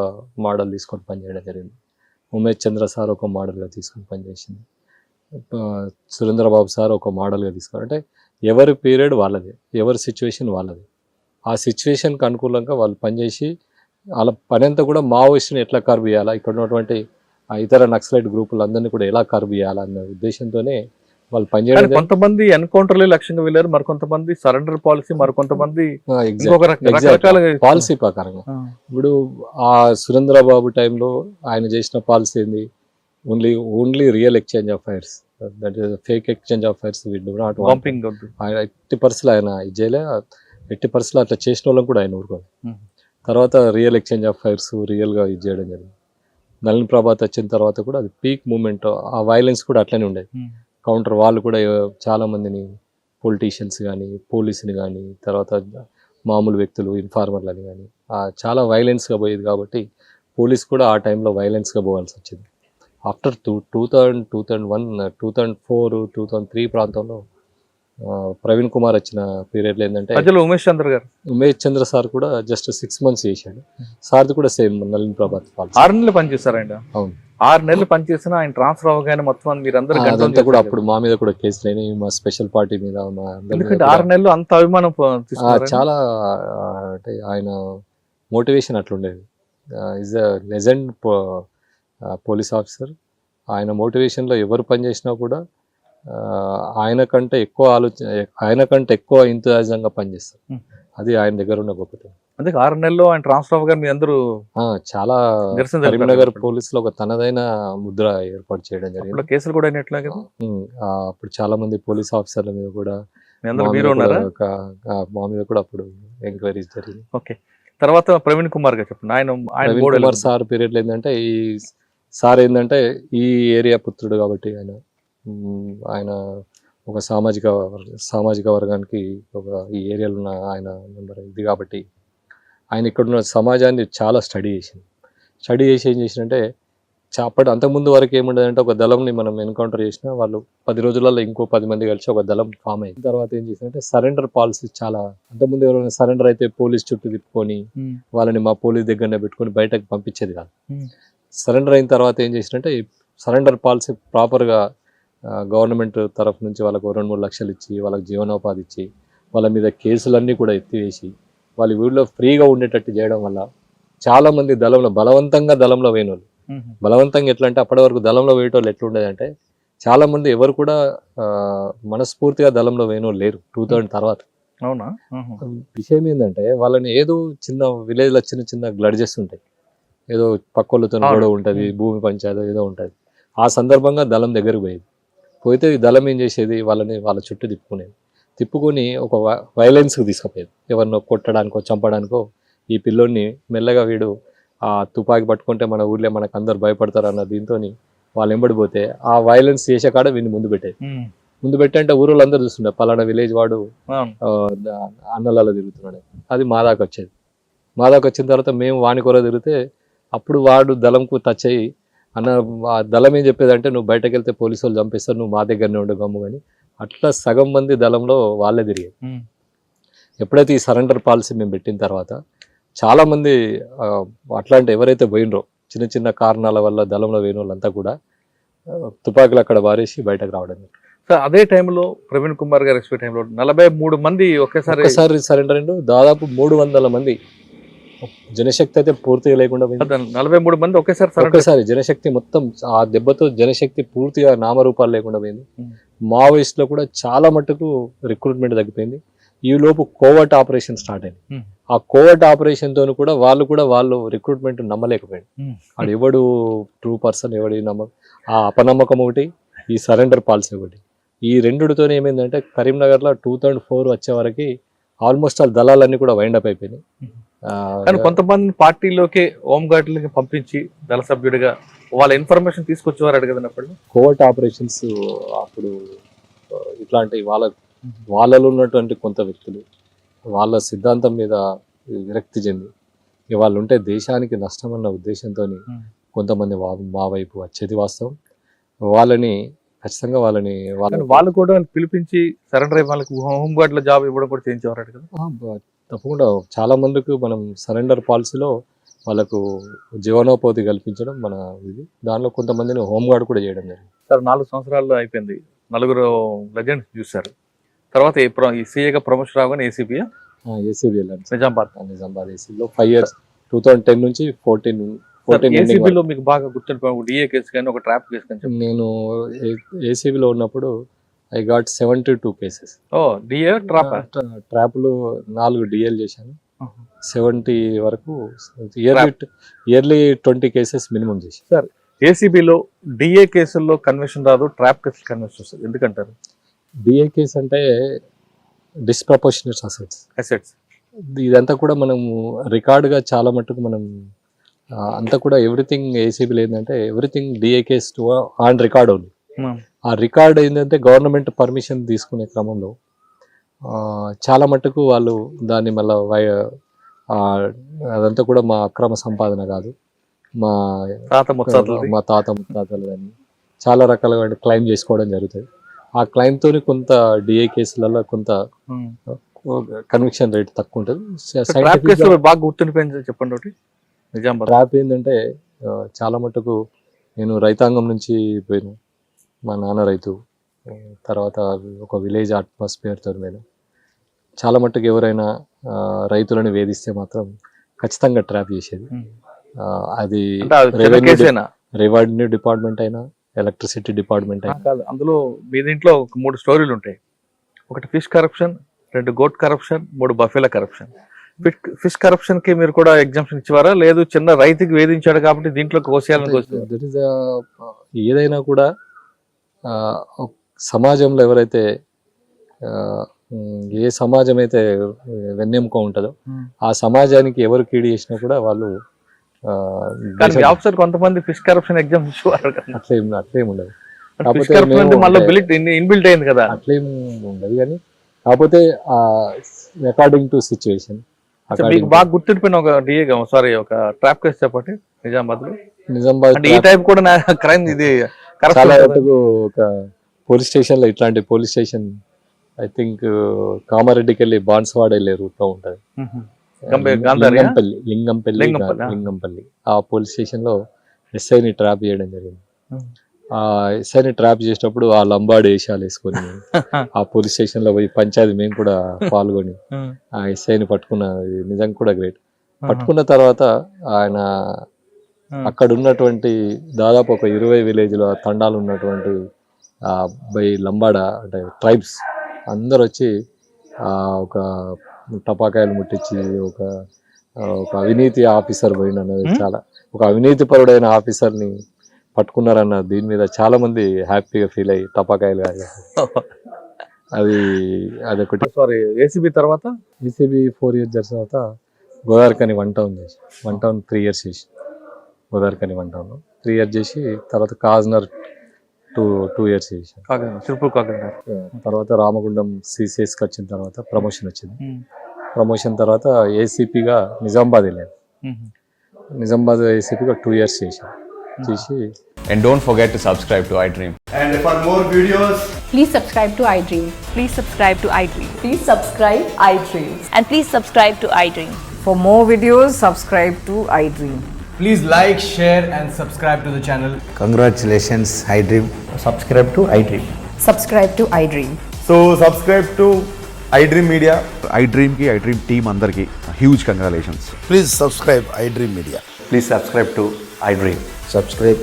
మోడల్ తీసుకొని పనిచేయడం జరిగింది. ఉమేష్ చంద్ర సార్ ఒక మోడల్గా తీసుకొని పనిచేసింది. సురేంద్రబాబు సార్ ఒక మోడల్గా తీసుకొని, అంటే ఎవరి పీరియడ్ వాళ్ళది, ఎవరి సిచ్యువేషన్ వాళ్ళది. ఆ సిచ్యువేషన్కి అనుకూలంగా వాళ్ళు పనిచేసి వాళ్ళ పని అంతా కూడా మావోయిస్ట్ని ఎట్లా కర్వ్ చేయాలా, ఇక్కడ ఉన్నటువంటి ఇతర నక్సలైట్ గ్రూపులందరినీ కూడా ఎలా కర్వ్ చేయాలన్న ఉద్దేశంతోనే వాళ్ళు పనిచేయడం. కొంతమంది ఎన్కౌంటర్లే లక్ష్యంగా వెళ్ళారు, మరికొంతమంది సరెండర్ పాలసీ, మరికొంతమంది పాలసీ ప్రకారంగా. ఇప్పుడు ఆ సురేంద్రబాబు టైంలో ఆయన చేసిన పాలసీ ఏంది, only real exchange of fires, that is fake exchange of fires. We do not want. ఆయన 80% ఆయన ఇది చేయలే, 80% అట్లా చేసిన వాళ్ళని కూడా ఆయన ఊరుకోవాలి. తర్వాత రియల్ ఎక్స్చేంజ్ ఆఫ్ ఫైర్స్ రియల్గా ఇది చేయడం జరిగింది. నళిన్ ప్రభాత్ వచ్చిన తర్వాత కూడా అది పీక్ మూమెంట్, ఆ వైలెన్స్ కూడా అట్లనే ఉండేది. కౌంటర్ వాళ్ళు కూడా చాలా మందిని, పొలిటీషియన్స్ కానీ, పోలీసుని కానీ, తర్వాత మామూలు వ్యక్తులు, ఇన్ఫార్మర్లని కానీ చాలా వైలెన్స్గా పోయేది. కాబట్టి పోలీస్ కూడా ఆ టైంలో వైలెన్స్గా పోవాల్సి వచ్చింది. ఆఫ్టర్ 2000, 2001, 2004, 2003 ప్రాంతంలో ప్రవీణ్ కుమార్ వచ్చిన పీరియడ్లో ఏంటంటే ఉమేష్ చంద్ర సార్ కూడా జస్ట్ 6 months చేశాడు. సార్ది కూడా సేమ్ నళిన్ ప్రభాత్ 6 నెలలు పనిచేస్తారండి. అవును, 6 నెలలు పనిచేసిన ఆయన ట్రాన్స్ఫర్ అవగానే మొత్తం మీరందరూ కూడా అప్పుడు మా మీద కూడా కేసులు అయినాయి, మా స్పెషల్ పార్టీ మీద. మా 6 నెలలు అంత అభిమానం చాలా, అంటే ఆయన మోటివేషన్ అట్లుండేది. Is a legend police officer. ఆయన మోటివేషన్లో ఎవరు పనిచేసినా కూడా ఆయన కంటే ఎక్కువ ఇంతజంగా పనిచేస్తారు. అది ఆయన దగ్గర ఉన్న గొప్పతనం. అందుకే 6 నెలల్లో ఆయన ట్రాన్స్ఫర్ అవగానే మీ అందరూ చాలా కరీంనగర్ పోలీసులో ఒక తనదైన ముద్ర ఏర్పాటు చేయడం జరిగింది. కేసులు కూడా అయినట్లే. అప్పుడు చాలా మంది పోలీస్ ఆఫీసర్ల మీద కూడా మీ అందరూ మీరు ఉన్నారా? మా మీద కూడా అప్పుడు ఎంక్వైరీస్ జరిగింది. ఓకే. తర్వాత ప్రవీణ్ కుమార్ గారు చెప్పండి. ఆయన ప్రవీణ్ board కుమార్ ఎలా సార్ పీరియడ్లో ఏంటంటే ఈ సార్ ఏంటంటే ఈ ఏరియా పుత్రుడు కాబట్టి ఆయన ఒక సామాజిక వర్గానికి ఒక ఈ ఏరియాలో ఉన్న ఆయన మెంబర్ ఇది కాబట్టి ఆయన ఇక్కడ ఉన్న సమాజాన్ని చాలా స్టడీ చేసి ఏం చేసినంటే అంతకుముందు వరకు ఏముండదంటే ఒక దళంని మనం ఎన్కౌంటర్ చేసినా వాళ్ళు 10 రోజులలో ఇంకో 10 మంది కలిసి ఒక దళం ఫామ్ అయింది. తర్వాత ఏం చేసిందంటే సరెండర్ పాలసీ చాలా, అంతకుముందు ఎవరైనా సరెండర్ అయితే పోలీస్ చుట్టూ తిప్పుకొని వాళ్ళని మా పోలీస్ దగ్గరనే పెట్టుకొని బయటకు పంపించేది కాదు. సరెండర్ అయిన తర్వాత ఏం చేసినంటే సరెండర్ పాలసీ ప్రాపర్గా గవర్నమెంట్ తరఫు నుంచి వాళ్ళకు 2-3 లక్షలు ఇచ్చి వాళ్ళకి జీవనోపాధి ఇచ్చి వాళ్ళ మీద కేసులన్నీ కూడా ఎత్తివేసి వాళ్ళు ఊళ్ళో ఫ్రీగా ఉండేటట్టు చేయడం వల్ల చాలామంది బలవంతంగా దళంలో వేయనోళ్ళు, బలవంతంగా ఎట్లా అంటే అప్పటి వరకు దళంలో వేయటోళ్ళు ఎట్లుండేదంటే చాలామంది ఎవరు కూడా మనస్ఫూర్తిగా దళంలో వేయనోళ్ళు లేరు 2000 తర్వాత. అవునా? విషయం ఏంటంటే వాళ్ళని ఏదో చిన్న విలేజ్లో చిన్న గ్లడ్జెస్ ఉంటాయి, ఏదో పక్కోళ్ళతో గొడవ ఉంటుంది, భూమి పంచాయతీ ఏదో ఉంటుంది. ఆ సందర్భంగా దళం దగ్గరకు పోయితే ఈ దళం ఏం చేసేది వాళ్ళ చుట్టూ తిప్పుకొని ఒక వైలెన్స్కి తీసుకుపోయేది. ఎవరినో కొట్టడానికో చంపడానికో ఈ పిల్లోడిని మెల్లగా వీడు ఆ తుపాకి పట్టుకుంటే మన ఊర్లో మనకు అందరు భయపడతారు అన్న దీంతో వాళ్ళు ఎంబడిపోతే ఆ వైలెన్స్ చేసే కాడ వీడిని ముందు పెట్టంటే ఊరోళ్ళు అందరూ చూస్తుండే పలానా విలేజ్ వాడు అన్నలలో తిరుగుతున్నాడు. అది మా దాకా వచ్చేది. మా దాకా వచ్చిన తర్వాత మేము వాని కొర తిరిగితే అప్పుడు వాడు దళంకు టచ్ అయ్యి అన్న ఆ దళం ఏం చెప్పేదంటే నువ్వు బయటకు వెళ్తే పోలీసు వాళ్ళు చంపేస్తారు, నువ్వు మా దగ్గరనే ఉండు గమ్ము. కానీ అట్లా సగం మంది దళంలో వాళ్ళే తిరిగారు. ఎప్పుడైతే ఈ సరెండర్ పాలసీ మేము పెట్టిన తర్వాత చాలామంది అట్లాంటి ఎవరైతే పోయినరో చిన్న కారణాల వల్ల దళంలో పోయిన వాళ్ళంతా కూడా తుపాకులు అక్కడ వారేసి బయటకు రావడం. సార్ అదే టైంలో ప్రవీణ్ కుమార్ గారు ఎక్స్పీ టైంలో 43 మంది ఒకేసారి సరెండర్ అయ్యిండు. దాదాపు 300 మంది. జనశక్తి అయితే పూర్తిగా లేకుండా 43 మంది ఒకేసారి జనశక్తి మొత్తం ఆ దెబ్బతో జనశక్తి పూర్తిగా నామరూపాలు లేకుండా పోయింది. మావోయిస్టులో కూడా చాలా మట్టుకు రిక్రూట్మెంట్ తగ్గిపోయింది. ఈ లోపు కోవర్ట్ ఆపరేషన్ స్టార్ట్ అయింది. ఆ కోవర్ట్ ఆపరేషన్ తోను కూడా వాళ్ళు రిక్రూట్మెంట్ నమ్మలేకపోయాడు. వాడు ఎవడు ట్రూ పర్సన్ ఎవడి ఆ అపనమ్మకం ఒకటి, ఈ సరెండర్ పాలసీ ఒకటి, ఈ రెండుతో ఏమైందంటే కరీంనగర్లో 2004 వచ్చే వరకు ఆల్మోస్ట్ ఆల్ దళాలన్నీ కూడా వైండప్ అయిపోయినాయి. కానీ కొంతమంది పార్టీలోకి హోంగార్డులకి పంపించి దళ సభ్యుడిగా వాళ్ళ ఇన్ఫర్మేషన్ తీసుకొచ్చేవారు కదా అప్పుడు. కోవర్ట్ ఆపరేషన్స్ అప్పుడు ఇట్లాంటి వాళ్ళలో ఉన్నటువంటి కొంత వ్యక్తులు వాళ్ళ సిద్ధాంతం మీద విరక్తి చెంది వాళ్ళు ఉంటే దేశానికి నష్టం అన్న ఉద్దేశంతో కొంతమంది మా వైపు వచ్చేది వాస్తవం. ఖచ్చితంగా వాళ్ళు కూడా పిలిపించి సరెండర్ అయ్యి వాళ్ళకి హోంగార్డుల జాబ్ ఇవ్వడం కూడా చేయించేవారు కదా. తప్పకుండా చాలా మందికి మనం సరెండర్ పాలసీలో వాళ్ళకు జీవనోపాధి కల్పించడం మన ఇది. దానిలో కొంతమందిని హోంగార్డ్ కూడా చేయడం జరిగింది. సార్ 4 సంవత్సరాల్లో అయిపోయింది, 4 లెజెండ్స్ చూశారు. తర్వాత ఈ సీఏగా ప్రమోషన్ రాగానే ఏసీబీ నిజామాబాద్ ఏసీబీలో 5 years 2010 నుంచి 14 ఏసీబీలో మీకు బాగా గుర్తుండిపోయిన డిఏ కేసు కానీ ఒక ట్రాప్ కేసు కానీ చెప్పండి. నేను ఏసీబీలో ఉన్నప్పుడు ఐ గాట్ 72 cases. డిఏ ట్రాప్లు 4 డిఎల్ చేశాను. 70 వరకు ఇయర్లీ 20 cases మినిమం చేశాను. సార్ ఏసీబీలో డిఏ కేసుల్లో కన్విక్షన్ రాదు, ట్రాప్ కేసులు కన్విక్షన్ వస్తుంది, ఎందుకంటారు? డిఏ కేసు అంటే డిస్ప్రపోర్షనేట్ అసెట్స్. ఇదంతా కూడా మనము రికార్డుగా చాలా మట్టుకు మనం అంతా కూడా ఎవ్రీథింగ్ ఏసీబీలో ఏంటంటే everything DA case on record ఉంది. ఆ రికార్డ్ ఏంటంటే గవర్నమెంట్ పర్మిషన్ తీసుకునే క్రమంలో చాలా మట్టుకు వాళ్ళు దాన్ని మళ్ళీ అదంతా కూడా మా అక్రమ సంపాదన కాదు, మా తాత ముత్తాతలు కానీ చాలా రకాలుగా క్లెయిమ్ చేసుకోవడం జరుగుతుంది. ఆ క్లెయిమ్తో కొంత డిఏ కేసులలో కొంత కన్విక్షన్ రేట్ తక్కువ ఉంటుంది. బాగా గుర్తుండిపోయింది చెప్పండి ఒకటి. ట్రాప్ ఏంటంటే చాలా మట్టుకు నేను రైతాంగం నుంచి పోయిన, మా నాన్న రైతు, తర్వాత ఒక విలేజ్ అట్మాస్ఫియర్తో నేను చాలా మట్టుకు ఎవరైనా రైతులను వేధిస్తే మాత్రం ఖచ్చితంగా ట్రాప్ చేసేది. అది రెవెన్యూ డిపార్ట్మెంట్ అయినా ఎలక్ట్రిసిటీ డిపార్ట్మెంట్ అయినా కాదు. అందులో మీ దీంట్లో 3 స్టోరీలు ఉంటాయి. ఒకటి fish corruption, 2 goat corruption, 3 buffalo corruption. Fish corruption కి మీరు కూడా ఎగ్జామ్షన్ ఇచ్చేవారా? లేదు చిన్న రైతుకి వేధించాడు కాబట్టి దీంట్లో ఏదైనా కూడా సమాజంలో ఎవరైతే ఏ సమాజం అయితే వెన్నెముక ఉంటుందో ఆ సమాజానికి ఎవరు కీడు చేసినా కూడా వాళ్ళు కానీ ఆఫీసర్ కొంతమంది ఫిష్ కరప్షన్ ఎగ్జామ్స్ ఇచ్చేవారు కదా, అట్లేం ఉండదు. ఫిష్ కరప్షన్ మళ్ళీ ఇన్బిల్ట్ అయింది కదా. అట్లేం ఉండదు కానీ కాకపోతే అకార్డింగ్ టు సిచ్యువేషన్. మీకు బాగా గుర్తుండిపోయిన ఒక ఒక ట్రాప్ కేసు చెప్పండి నిజామాబాద్ లో. నిజామాబాద్ ఈ టైప్ కూడా క్రైమ్ ఇది చాలా మటుకు ఒక పోలీస్ స్టేషన్ లో ఇట్లాంటి పోలీస్ స్టేషన్ ఐ థింక్ కామారెడ్డికి వెళ్ళి బాన్స్వాడ వెళ్ళే రూట్ లో ఉంటది. లింగంపల్లి ఆ పోలీస్ స్టేషన్ లో ఎస్ఐని ట్రాప్ చేయడం జరిగింది. ఆ ఎస్ఐని ట్రాప్ చేసినప్పుడు ఆ లంబాడు వేషాలు వేసుకొని ఆ పోలీస్ స్టేషన్ లో పోయి పంచాయతీ మేము కూడా పాల్గొని ఆ ఎస్ఐని పట్టుకున్న నిజంగా కూడా గ్రేట్. పట్టుకున్న తర్వాత ఆయన అక్కడ ఉన్నటువంటి దాదాపు ఒక 20 విలేజ్లో తండాలు ఉన్నటువంటి బై లంబాడ అంటే ట్రైబ్స్ అందరు వచ్చి ఒక టపాకాయలు ముట్టించి ఒక అవినీతి ఆఫీసర్ పోయినన్నది చాలా ఒక అవినీతి పరుడైన ఆఫీసర్ని పట్టుకున్నారన్న దీని మీద చాలా మంది హ్యాపీగా ఫీల్ అయ్యి టపాకాయలు అదొకటి. ఏసీబీ తర్వాత ఏసీబీ 4 years తర్వాత గోదావరికని 1 town చేసి 1 town 3 years చేసి గోదావరికని 1 town 3 years చేసి తర్వాత కాజ్నర్ 2 years చేసి తర్వాత రామగుండం సిసిఎస్కి వచ్చిన తర్వాత ప్రమోషన్ వచ్చింది. ప్రమోషన్ తర్వాత ఏసీపీగా నిజామాబాద్ వెళ్ళాను. నిజామాబాద్ ఏసీపీగా 2 years చేసి And don't forget to subscribe to iDream. And for more videos, please subscribe to iDream. Please subscribe to iDream. Please subscribe iDream. And please subscribe to iDream. For more videos, subscribe to iDream. please like, share and subscribe to the channel. Congratulations, iDream. Subscribe to iDream. Subscribe to iDream. So subscribe to iDream Media. iDream ki iDream team andarki huge congratulations. Please subscribe iDream Media. Please subscribe to iDream. Subscribe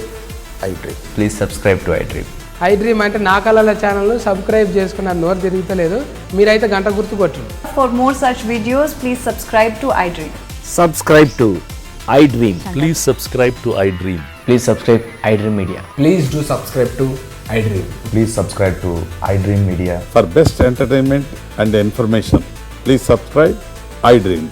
iDream. Please subscribe to iDream. iDream అంటే నా కళల channel subscribe చేసుకున్న నోరు తిరుగుతలేదు, మీరైతే గంట గుర్తు కొట్టండి. For more such videos, please subscribe to iDream. Subscribe to iDream. Please subscribe to iDream. Please subscribe iDream Media. Please do subscribe to iDream. Please subscribe to iDream Media. For best entertainment and information, please subscribe iDream.